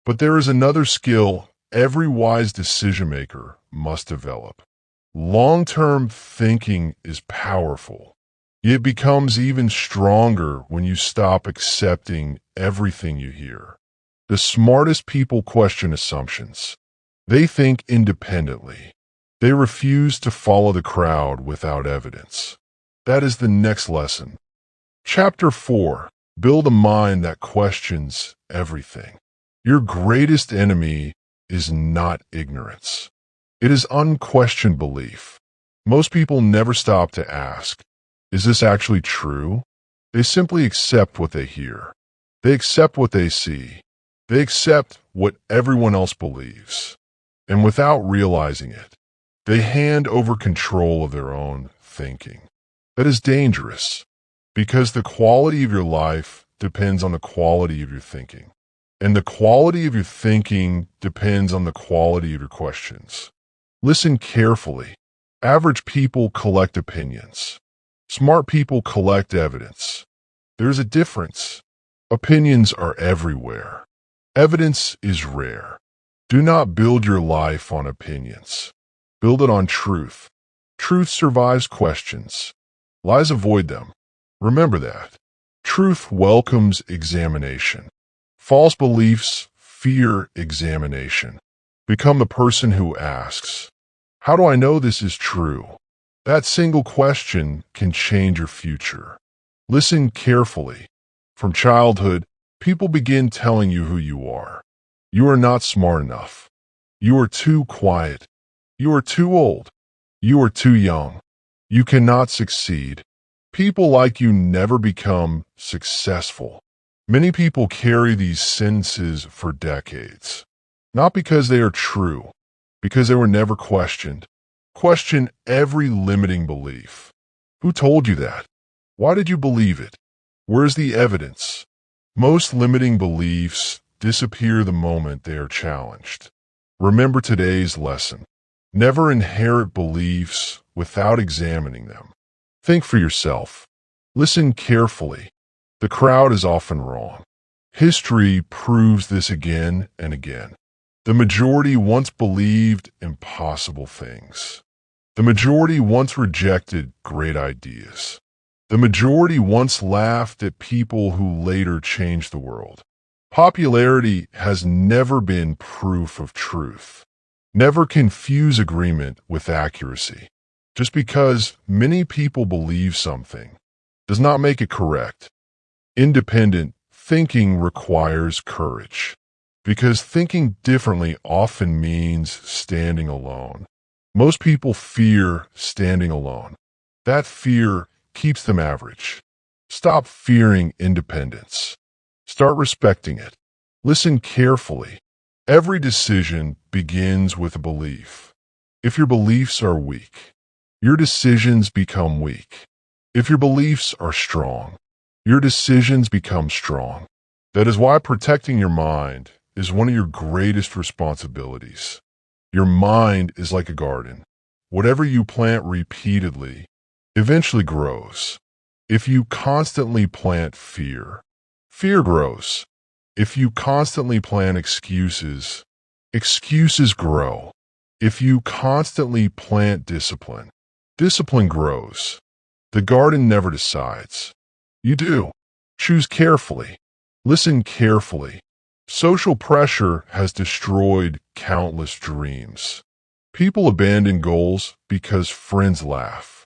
But there is another skill every wise decision maker must develop. Long-term thinking is powerful. It becomes even stronger when you stop accepting everything you hear. The smartest people question assumptions. They think independently. They refuse to follow the crowd without evidence. That is the next lesson. Chapter 4. Build a mind that questions everything. Your greatest enemy is not ignorance. It is unquestioned belief. Most people never stop to ask, is this actually true? They simply accept what they hear. They accept what they see. They accept what everyone else believes. And without realizing it, they hand over control of their own thinking. That is dangerous, because the quality of your life depends on the quality of your thinking. And the quality of your thinking depends on the quality of your questions. Listen carefully. Average people collect opinions. Smart people collect evidence. There's a difference. Opinions are everywhere. Evidence is rare. Do not build your life on opinions. Build it on truth. Truth survives questions. Lies avoid them. Remember that. Truth welcomes examination. False beliefs fear examination. Become the person who asks, how do I know this is true? That single question can change your future. Listen carefully. From childhood, people begin telling you who you are. You are not smart enough. You are too quiet. You are too old. You are too young. You cannot succeed. People like you never become successful. Many people carry these sentences for decades. Not because they are true, because they were never questioned. Question every limiting belief. Who told you that? Why did you believe it? Where's the evidence? Most limiting beliefs disappear the moment they are challenged. Remember today's lesson. Never inherit beliefs without examining them. Think for yourself. Listen carefully. The crowd is often wrong. History proves this again and again. The majority once believed impossible things. The majority once rejected great ideas. The majority once laughed at people who later changed the world. Popularity has never been proof of truth. Never confuse agreement with accuracy. Just because many people believe something does not make it correct. Independent thinking requires courage, because thinking differently often means standing alone. Most people fear standing alone. That fear keeps them average. Stop fearing independence. Start respecting it. Listen carefully. Every decision begins with a belief. If your beliefs are weak, your decisions become weak. If your beliefs are strong, your decisions become strong. That is why protecting your mind is one of your greatest responsibilities. Your mind is like a garden. Whatever you plant repeatedly eventually grows. If you constantly plant fear, fear grows. If you constantly plant excuses, excuses grow. If you constantly plant discipline, discipline grows. The garden never decides. You do. Choose carefully. Listen carefully. Social pressure has destroyed countless dreams. People abandon goals because friends laugh.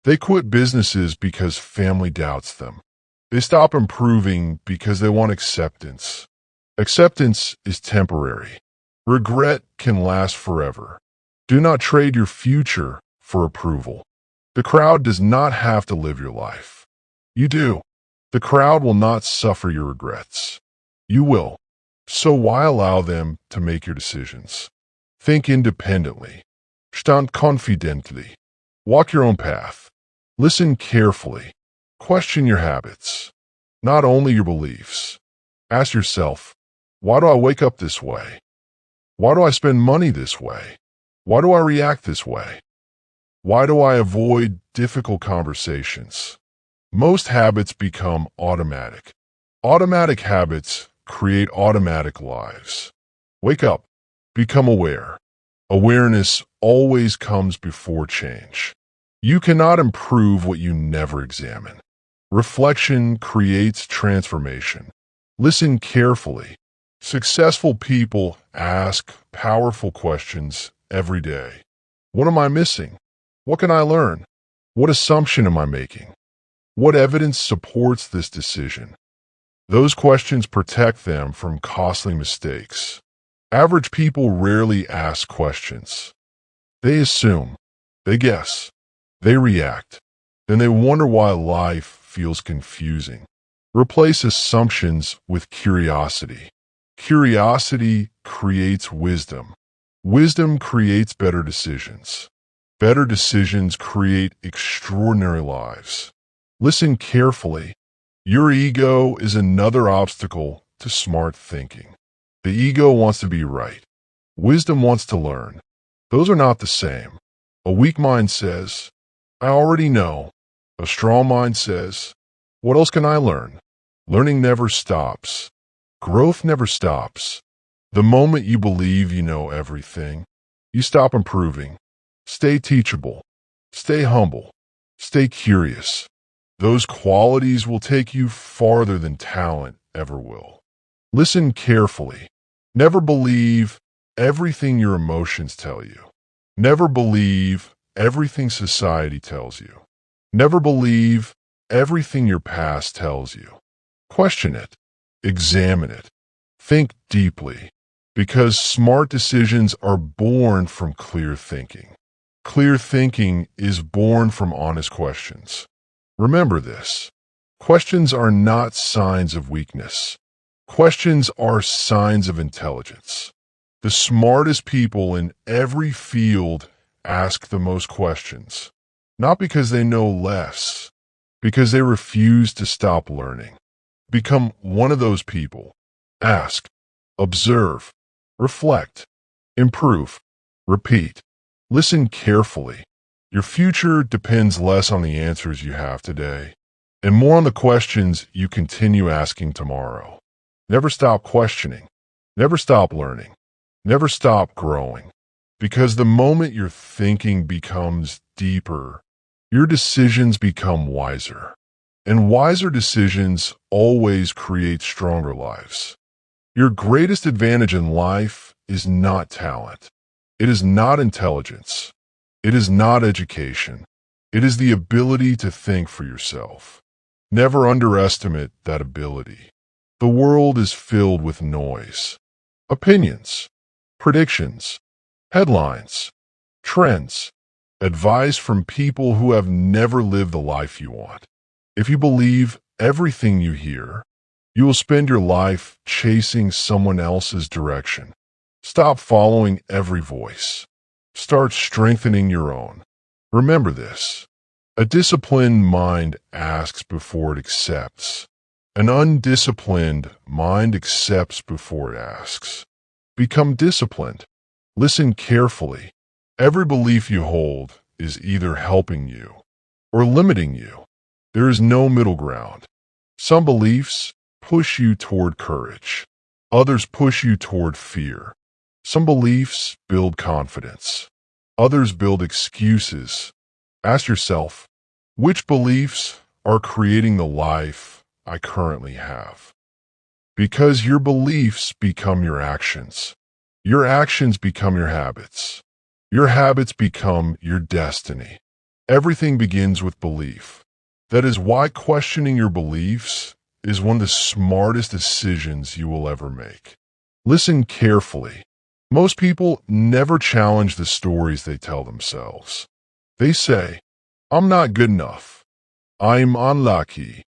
They quit businesses because family doubts them. They stop improving because they want acceptance. Acceptance is temporary. Regret can last forever. Do not trade your future for approval. The crowd does not have to live your life. You do. The crowd will not suffer your regrets. You will. So why allow them to make your decisions? Think independently. Stand confidently. Walk your own path. Listen carefully. Question your habits, not only your beliefs. Ask yourself, why do I wake up this way? Why do I spend money this way? Why do I react this way? Why do I avoid difficult conversations? Most habits become automatic. Automatic habits create automatic lives. Wake up. Become aware. Awareness always comes before change. You cannot improve what you never examine. Reflection creates transformation. Listen carefully. Successful people ask powerful questions every day. What am I missing? What can I learn? What assumption am I making? What evidence supports this decision? Those questions protect them from costly mistakes. Average people rarely ask questions. They assume, they guess, they react, then they wonder why life feels confusing. Replace assumptions with curiosity. Curiosity creates wisdom. Wisdom creates better decisions. Better decisions create extraordinary lives. Listen carefully. Your ego is another obstacle to smart thinking. The ego wants to be right. Wisdom wants to learn. Those are not the same. A weak mind says, I already know. A strong mind says, what else can I learn? Learning never stops. Growth never stops. The moment you believe you know everything, you stop improving. Stay teachable. Stay humble. Stay curious. Those qualities will take you farther than talent ever will. Listen carefully. Never believe everything your emotions tell you. Never believe everything society tells you. Never believe everything your past tells you. Question it. Examine it. Think deeply. Because smart decisions are born from clear thinking. Clear thinking is born from honest questions. Remember this. Questions are not signs of weakness. Questions are signs of intelligence. The smartest people in every field ask the most questions, not because they know less, because they refuse to stop learning. Become one of those people. Ask, observe, reflect, improve, repeat. Listen carefully. Your future depends less on the answers you have today and more on the questions you continue asking tomorrow. Never stop questioning. Never stop learning. Never stop growing. Because the moment your thinking becomes deeper, your decisions become wiser. And wiser decisions always create stronger lives. Your greatest advantage in life is not talent. It is not intelligence. It is not education. It is the ability to think for yourself. Never underestimate that ability. The world is filled with noise, opinions, predictions, headlines, trends, advice from people who have never lived the life you want. If you believe everything you hear, you will spend your life chasing someone else's direction. Stop following every voice. Start strengthening your own. Remember this. A disciplined mind asks before it accepts. An undisciplined mind accepts before it asks. Become disciplined. Listen carefully. Every belief you hold is either helping you or limiting you. There is no middle ground. Some beliefs push you toward courage. Others push you toward fear. Some beliefs build confidence. Others build excuses. Ask yourself, which beliefs are creating the life I currently have? Because your beliefs become your actions. Your actions become your habits. Your habits become your destiny. Everything begins with belief. That is why questioning your beliefs is one of the smartest decisions you will ever make. Listen carefully. Most people never challenge the stories they tell themselves. They say, I'm not good enough. I'm unlucky.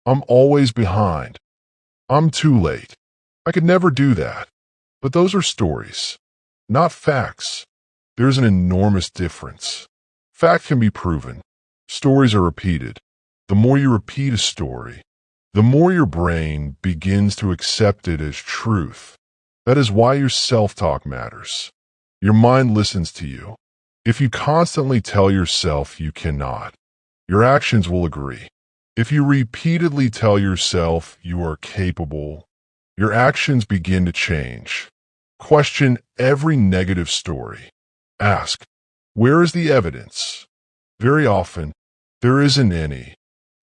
I'm always behind. I'm too late. I could never do that. But those are stories, not facts. There's an enormous difference. Fact can be proven. Stories are repeated. The more you repeat a story, the more your brain begins to accept it as truth. That is why your self-talk matters. Your mind listens to you. If you constantly tell yourself you cannot, your actions will agree. If you repeatedly tell yourself you are capable, your actions begin to change. Question every negative story. Ask, where is the evidence? Very often, there isn't any.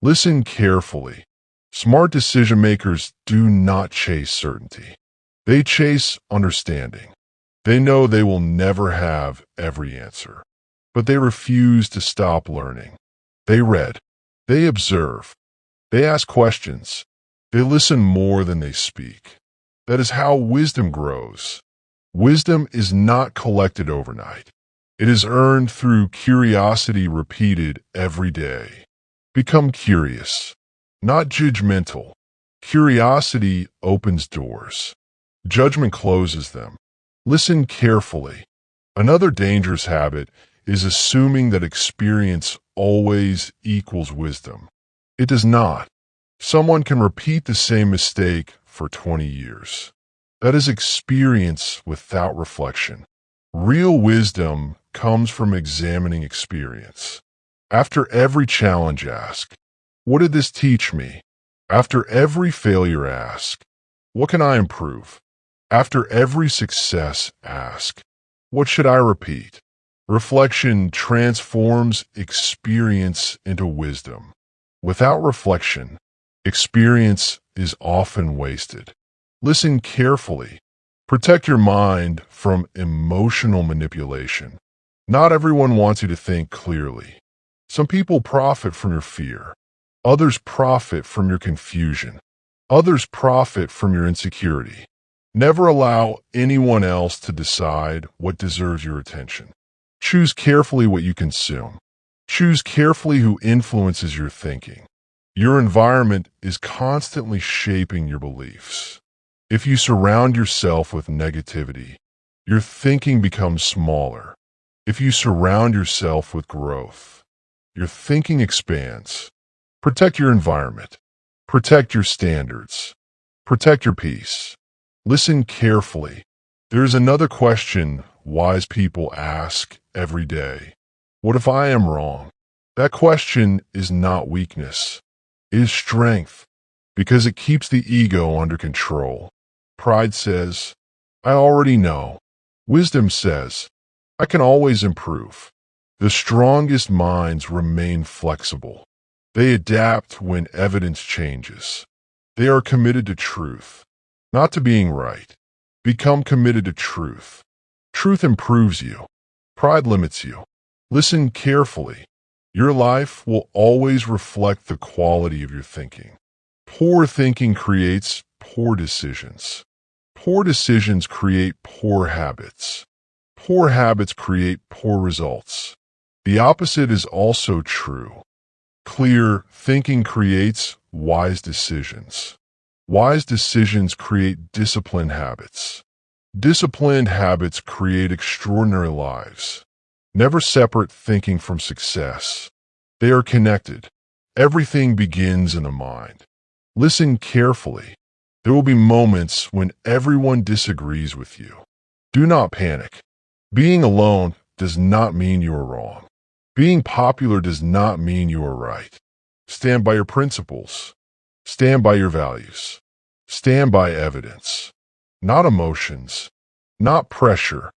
Listen carefully. Smart decision makers do not chase certainty. They chase understanding. They know they will never have every answer, but they refuse to stop learning. They read. They observe. They ask questions. They listen more than they speak. That is how wisdom grows. Wisdom is not collected overnight. It is earned through curiosity repeated every day. Become curious, not judgmental. Curiosity opens doors. Judgment closes them. Listen carefully. Another dangerous habit is assuming that experience always equals wisdom. It does not. Someone can repeat the same mistake for 20 years. That is experience without reflection. Real wisdom comes from examining experience. After every challenge, ask, what did this teach me? After every failure, ask, what can I improve? After every success, ask, what should I repeat? Reflection transforms experience into wisdom. Without reflection, experience is often wasted. Listen carefully. Protect your mind from emotional manipulation. Not everyone wants you to think clearly. Some people profit from your fear. Others profit from your confusion. Others profit from your insecurity. Never allow anyone else to decide what deserves your attention. Choose carefully what you consume. Choose carefully who influences your thinking. Your environment is constantly shaping your beliefs. If you surround yourself with negativity, your thinking becomes smaller. If you surround yourself with growth, your thinking expands. Protect your environment. Protect your standards. Protect your peace. Listen carefully. There is another question wise people ask every day. What if I am wrong? That question is not weakness. It is strength, because it keeps the ego under control. Pride says, I already know. Wisdom says, I can always improve. The strongest minds remain flexible. They adapt when evidence changes. They are committed to truth, not to being right. Become committed to truth. Truth improves you. Pride limits you. Listen carefully. Your life will always reflect the quality of your thinking. Poor thinking creates poor decisions. Poor decisions create poor habits. Poor habits create poor results. The opposite is also true. Clear thinking creates wise decisions. Wise decisions create disciplined habits. Disciplined habits create extraordinary lives. Never separate thinking from success. They are connected. Everything begins in the mind. Listen carefully. There will be moments when everyone disagrees with you. Do not panic. Being alone does not mean you are wrong. Being popular does not mean you are right. Stand by your principles. Stand by your values. Stand by evidence. Not emotions. Not pressure.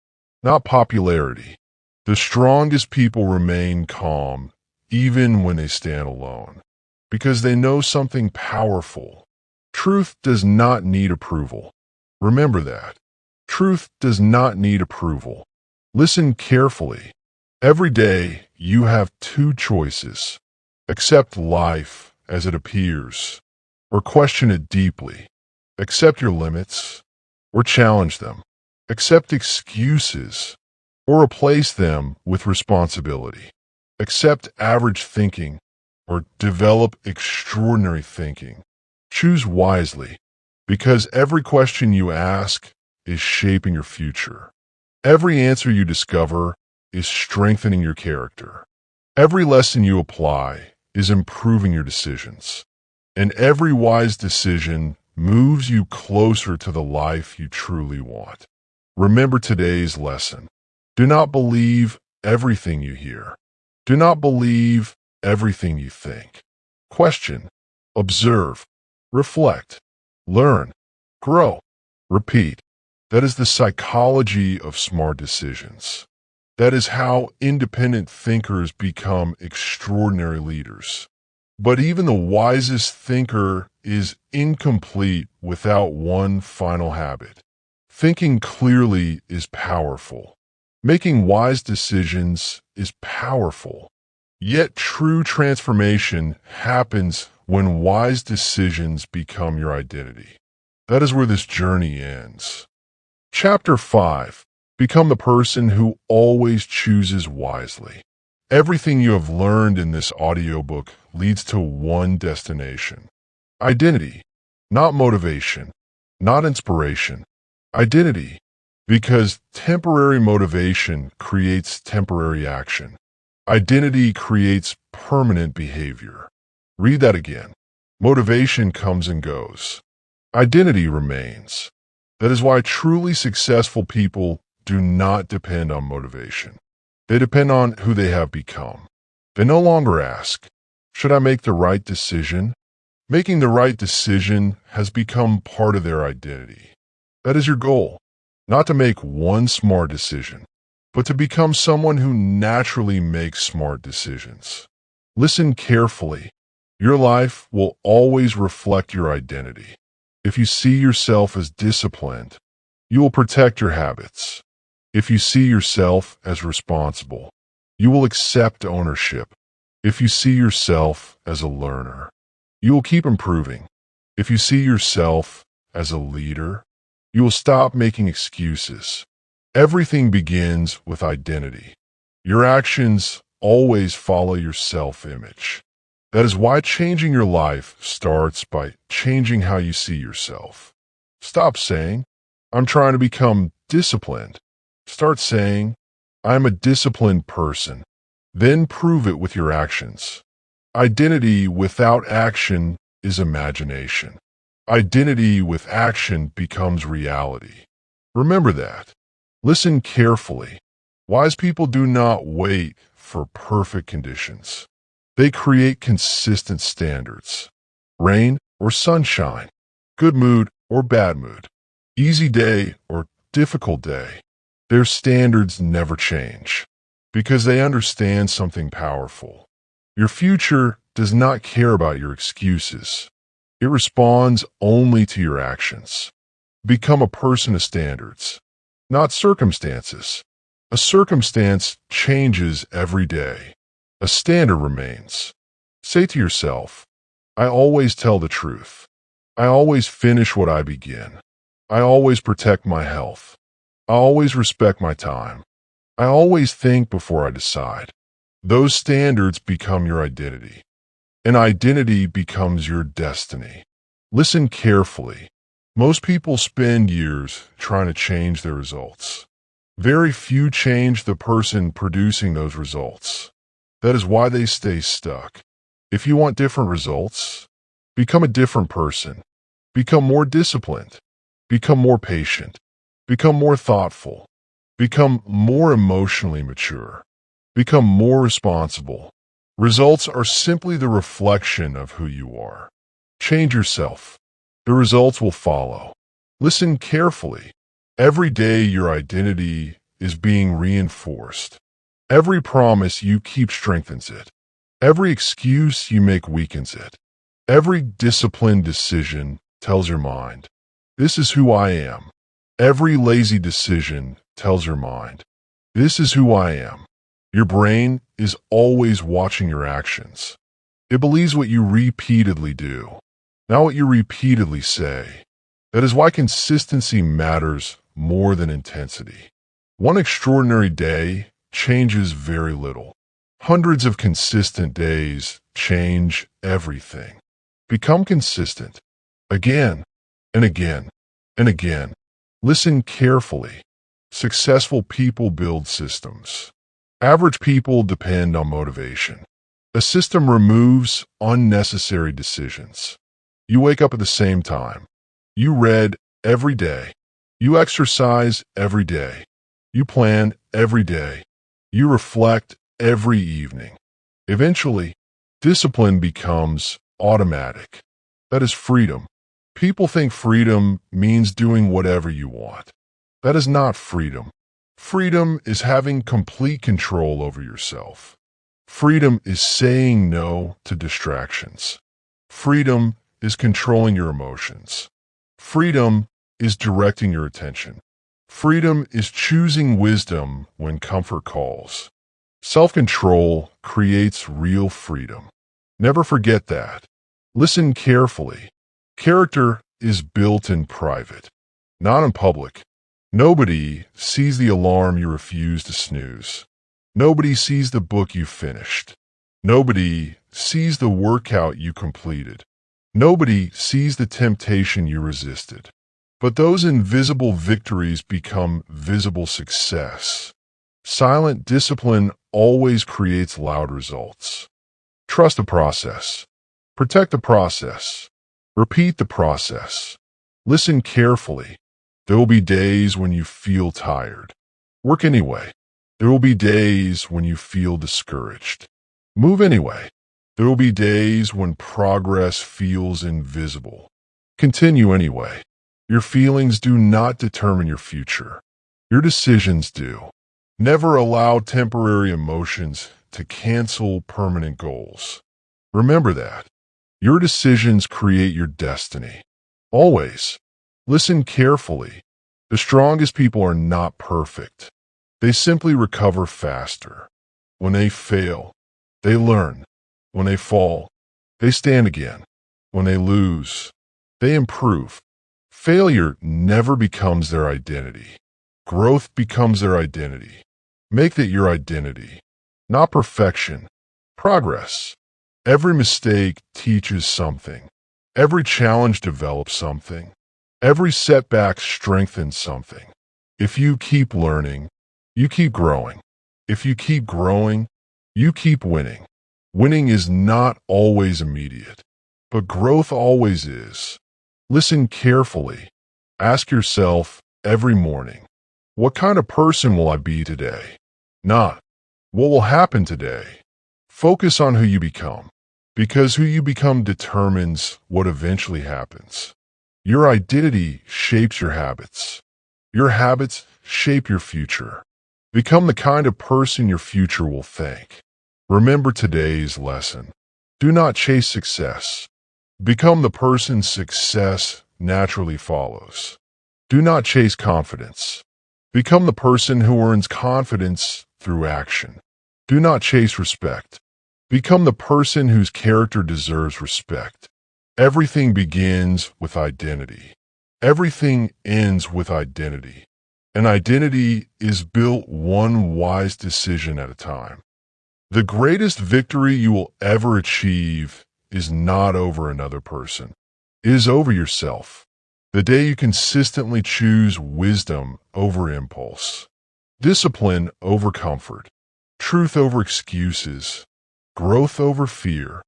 Not popularity. The strongest people remain calm even when they stand alone, because they know something powerful. Truth does not need approval. Remember that. Truth does not need approval. Listen carefully. Every day you have two choices. Accept life as it appears, or question it deeply. Accept your limits, or challenge them. Accept excuses, or replace them with responsibility. Accept average thinking, or develop extraordinary thinking. Choose wisely, because every question you ask is shaping your future. Every answer you discover is strengthening your character. Every lesson you apply is improving your decisions. And every wise decision moves you closer to the life you truly want. Remember today's lesson. Do not believe everything you hear. Do not believe everything you think. Question, observe, reflect, learn, grow, repeat. That is the psychology of smart decisions. That is how independent thinkers become extraordinary leaders. But even the wisest thinker is incomplete without one final habit. Thinking clearly is powerful. Making wise decisions is powerful. Yet true transformation happens when wise decisions become your identity. That is where this journey ends. Chapter 5. Become the person who always chooses wisely. Everything you have learned in this audiobook leads to one destination. Identity, not motivation, not inspiration. Identity, because temporary motivation creates temporary action. Identity creates permanent behavior. Read that again. Motivation comes and goes. Identity remains. That is why truly successful people do not depend on motivation. They depend on who they have become. They no longer ask, should I make the right decision? Making the right decision has become part of their identity. That is your goal, not to make one smart decision, but to become someone who naturally makes smart decisions. Listen carefully. Your life will always reflect your identity. If you see yourself as disciplined, you will protect your habits. If you see yourself as responsible, you will accept ownership. If you see yourself as a learner, you will keep improving. If you see yourself as a leader, you will stop making excuses. Everything begins with identity. Your actions always follow your self-image. That is why changing your life starts by changing how you see yourself. Stop saying, I'm trying to become disciplined. Start saying, I'm a disciplined person. Then prove it with your actions. Identity without action is imagination. Identity with action becomes reality. Remember that. Listen carefully. Wise people do not wait for perfect conditions. They create consistent standards. Rain or sunshine, good mood or bad mood, easy day or difficult day. Their standards never change because they understand something powerful. Your future does not care about your excuses. It responds only to your actions. Become a person of standards, not circumstances. A circumstance changes every day. A standard remains. Say to yourself, I always tell the truth. I always finish what I begin. I always protect my health. I always respect my time. I always think before I decide. Those standards become your identity. And identity becomes your destiny. Listen carefully. Most people spend years trying to change their results. Very few change the person producing those results. That is why they stay stuck. If you want different results, become a different person. Become more disciplined. Become more patient. Become more thoughtful. Become more emotionally mature. Become more responsible. Results are simply the reflection of who you are. Change yourself. The results will follow. Listen carefully. Every day your identity is being reinforced. Every promise you keep strengthens it. Every excuse you make weakens it. Every disciplined decision tells your mind, this is who I am. Every lazy decision tells your mind, this is who I am. Your brain is always watching your actions. It believes what you repeatedly do, not what you repeatedly say. That is why consistency matters more than intensity. One extraordinary day changes very little. Hundreds of consistent days change everything. Become consistent. Again and again and again. Listen carefully. Successful people build systems. Average people depend on motivation. A system removes unnecessary decisions. You wake up at the same time. You read every day. You exercise every day. You plan every day. You reflect every evening. Eventually, discipline becomes automatic. That is freedom. People think freedom means doing whatever you want. That is not freedom. Freedom is having complete control over yourself. Freedom is saying no to distractions. Freedom is controlling your emotions. Freedom is directing your attention. Freedom is choosing wisdom when comfort calls. Self-control creates real freedom. Never forget that. Listen carefully. Character is built in private, not in public. Nobody sees the alarm you refuse to snooze. Nobody sees the book you finished. Nobody sees the workout you completed. Nobody sees the temptation you resisted. But those invisible victories become visible success. Silent discipline always creates loud results. Trust the process. Protect the process. Repeat the process. Listen carefully. There will be days when you feel tired. Work anyway. There will be days when you feel discouraged. Move anyway. There will be days when progress feels invisible. Continue anyway. Your feelings do not determine your future. Your decisions do. Never allow temporary emotions to cancel permanent goals. Remember that. Your decisions create your destiny. Always. Listen carefully. The strongest people are not perfect. They simply recover faster. When they fail, they learn. When they fall, they stand again. When they lose, they improve. Failure never becomes their identity. Growth becomes their identity. Make that your identity. Not perfection. Progress. Every mistake teaches something. Every challenge develops something. Every setback strengthens something. If you keep learning, you keep growing. If you keep growing, you keep winning. Winning is not always immediate, but growth always is. Listen carefully. Ask yourself every morning, what kind of person will I be today? Not, what will happen today? Focus on who you become, because who you become determines what eventually happens. Your identity shapes your habits. Your habits shape your future. Become the kind of person your future will thank. Remember today's lesson. Do not chase success. Become the person success naturally follows. Do not chase confidence. Become the person who earns confidence through action. Do not chase respect. Become the person whose character deserves respect. Everything begins with identity. Everything ends with identity. An identity is built one wise decision at a time. The greatest victory you will ever achieve is not over another person. It is over yourself. The day you consistently choose wisdom over impulse, discipline over comfort, truth over excuses, growth over fear,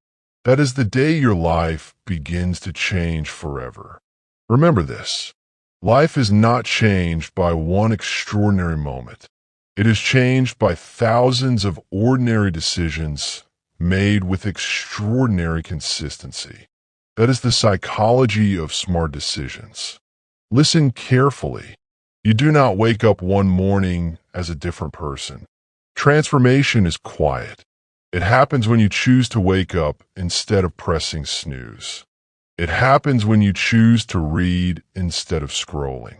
that is the day your life begins to change forever. Remember this. Life is not changed by one extraordinary moment. It is changed by thousands of ordinary decisions made with extraordinary consistency. That is the psychology of smart decisions. Listen carefully. You do not wake up one morning as a different person. Transformation is quiet. It happens when you choose to wake up instead of pressing snooze. It happens when you choose to read instead of scrolling.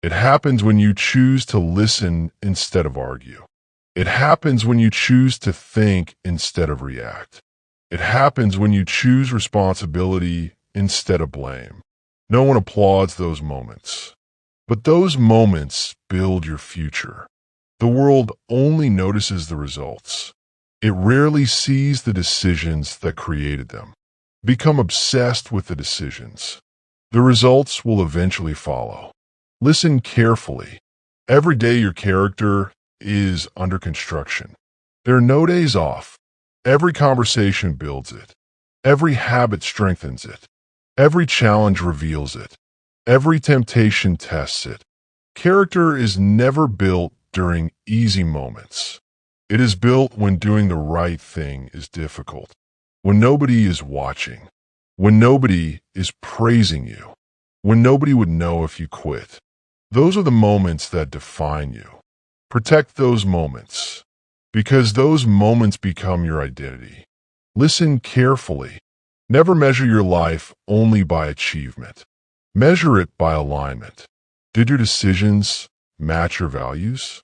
It happens when you choose to listen instead of argue. It happens when you choose to think instead of react. It happens when you choose responsibility instead of blame. No one applauds those moments. But those moments build your future. The world only notices the results. It rarely sees the decisions that created them. Become obsessed with the decisions. The results will eventually follow. Listen carefully. Every day your character is under construction. There are no days off. Every conversation builds it. Every habit strengthens it. Every challenge reveals it. Every temptation tests it. Character is never built during easy moments. It is built when doing the right thing is difficult, when nobody is watching, when nobody is praising you, when nobody would know if you quit. Those are the moments that define you. Protect those moments, because those moments become your identity. Listen carefully. Never measure your life only by achievement. Measure it by alignment. Did your decisions match your values?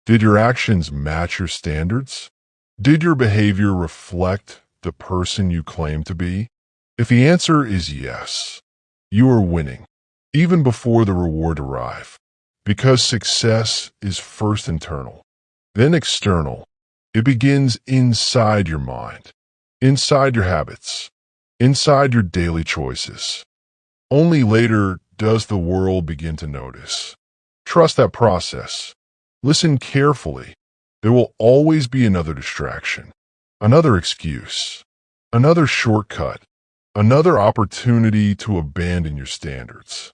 Did your actions match your standards? Did your behavior reflect the person you claim to be? If the answer is yes, you are winning, even before the reward arrives, because success is first internal, then external. It begins inside your mind, inside your habits, inside your daily choices. Only later does the world begin to notice. Trust that process. Listen carefully. There will always be another distraction, another excuse, another shortcut, another opportunity to abandon your standards.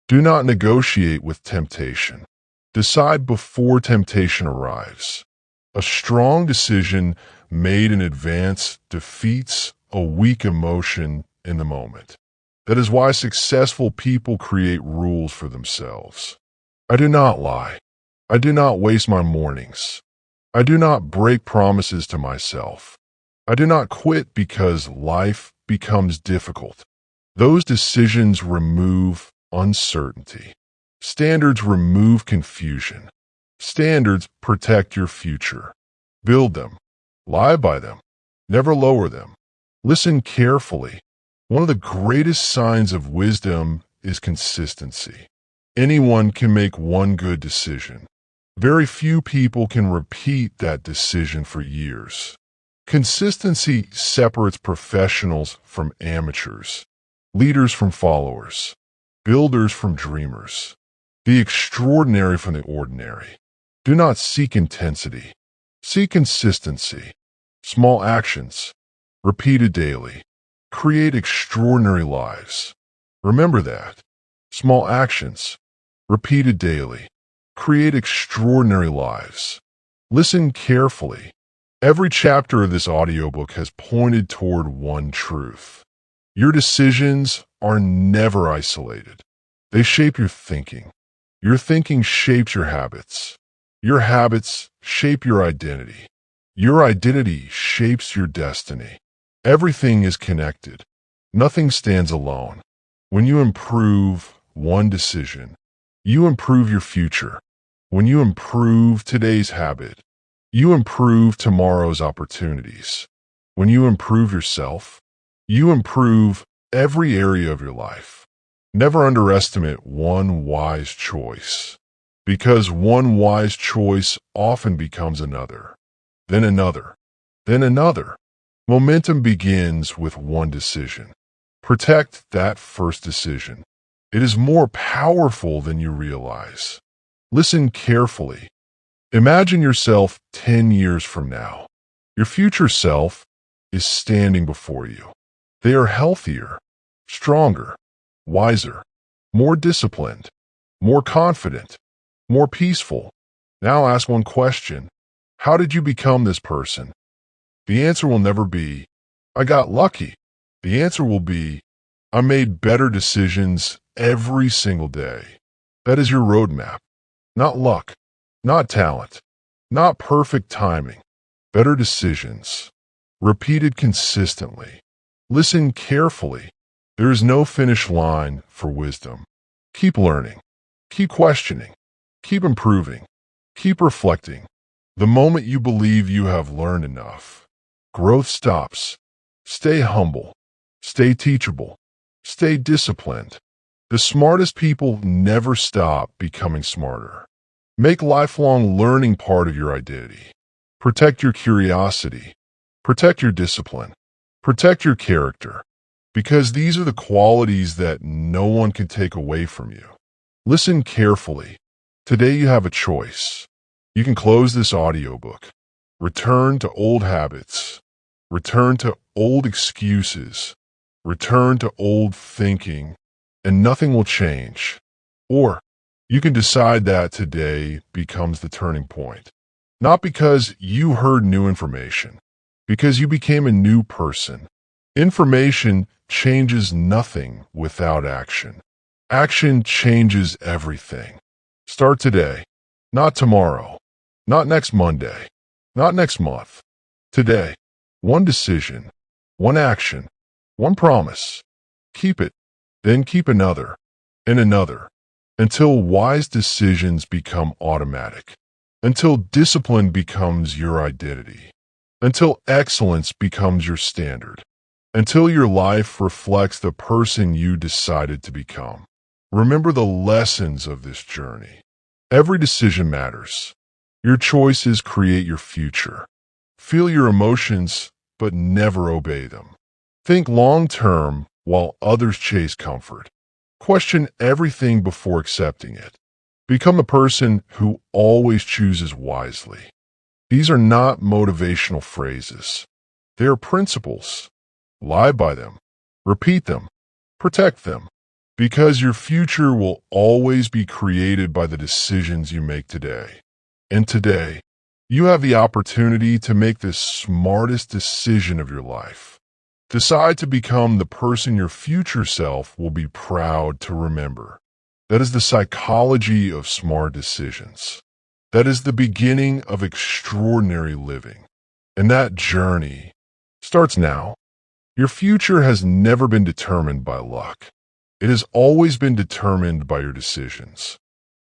Do not negotiate with temptation. Decide before temptation arrives. A strong decision made in advance defeats a weak emotion in the moment. That is why successful people create rules for themselves. I do not lie. I do not waste my mornings. I do not break promises to myself. I do not quit because life becomes difficult. Those decisions remove uncertainty. Standards remove confusion. Standards protect your future. Build them. Lie by them. Never lower them. Listen carefully. One of the greatest signs of wisdom is consistency. Anyone can make one good decision. Very few people can repeat that decision for years. Consistency separates professionals from amateurs, leaders from followers, builders from dreamers, the extraordinary from the ordinary. Do not seek intensity. Seek consistency. Small actions, repeated daily, create extraordinary lives. Remember that. Small actions, repeated daily, create extraordinary lives. Listen carefully. Every chapter of this audiobook has pointed toward one truth. Your decisions are never isolated. They shape your thinking. Your thinking shapes your habits. Your habits shape your identity. Your identity shapes your destiny. Everything is connected. Nothing stands alone. When you improve one decision, you improve your future. When you improve today's habit, you improve tomorrow's opportunities. When you improve yourself, you improve every area of your life. Never underestimate one wise choice, because one wise choice often becomes another, then another, then another. Momentum begins with one decision. Protect that first decision. It is more powerful than you realize. Listen carefully. Imagine yourself 10 years from now. Your future self is standing before you. They are healthier, stronger, wiser, more disciplined, more confident, more peaceful. Now ask one question. How did you become this person? The answer will never be, I got lucky. The answer will be, I made better decisions every single day. That is your roadmap. Not luck, not talent, not perfect timing. Better decisions, repeated consistently. Listen carefully. There is no finish line for wisdom. Keep learning, keep questioning, keep improving, keep reflecting. The moment you believe you have learned enough, growth stops. Stay humble, stay teachable, stay disciplined. The smartest people never stop becoming smarter. Make lifelong learning part of your identity. Protect your curiosity. Protect your discipline. Protect your character, because these are the qualities that no one can take away from you. Listen carefully. Today you have a choice. You can close this audiobook, return to old habits, return to old excuses, return to old thinking, and nothing will change. Or you can decide that today becomes the turning point. Not because you heard new information, because you became a new person. Information changes nothing without action. Action changes everything. Start today, not tomorrow, not next Monday, not next month. Today, one decision, one action, one promise. Keep it, then keep another, and another, until wise decisions become automatic, until discipline becomes your identity, until excellence becomes your standard, until your life reflects the person you decided to become. Remember the lessons of this journey. Every decision matters. Your choices create your future. Feel your emotions, but never obey them. Think long-term while others chase comfort. Question everything before accepting it. Become a person who always chooses wisely. These are not motivational phrases. They are principles. Live by them. Repeat them. Protect them. Because your future will always be created by the decisions you make today. And today, you have the opportunity to make the smartest decision of your life. Decide to become the person your future self will be proud to remember. That is the psychology of smart decisions. That is the beginning of extraordinary living. And that journey starts now. Your future has never been determined by luck. It has always been determined by your decisions.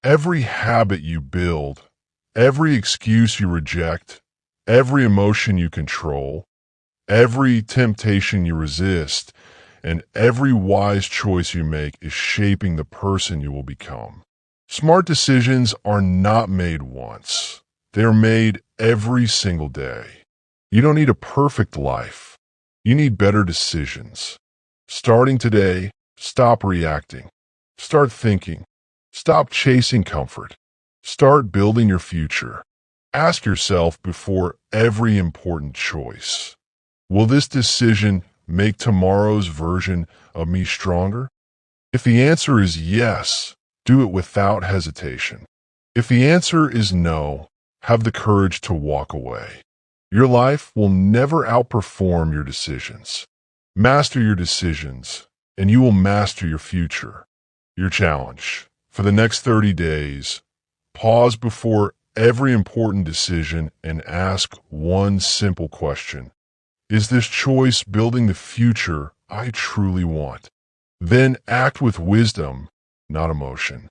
Every habit you build, every excuse you reject, every emotion you control, every temptation you resist, and every wise choice you make is shaping the person you will become. Smart decisions are not made once. They are made every single day. You don't need a perfect life. You need better decisions. Starting today, stop reacting. Start thinking. Stop chasing comfort. Start building your future. Ask yourself before every important choice, will this decision make tomorrow's version of me stronger? If the answer is yes, do it without hesitation. If the answer is no, have the courage to walk away. Your life will never outperform your decisions. Master your decisions, and you will master your future. Your challenge for the next 30 days, pause before every important decision and ask one simple question. Is this choice building the future I truly want? Then act with wisdom, not emotion.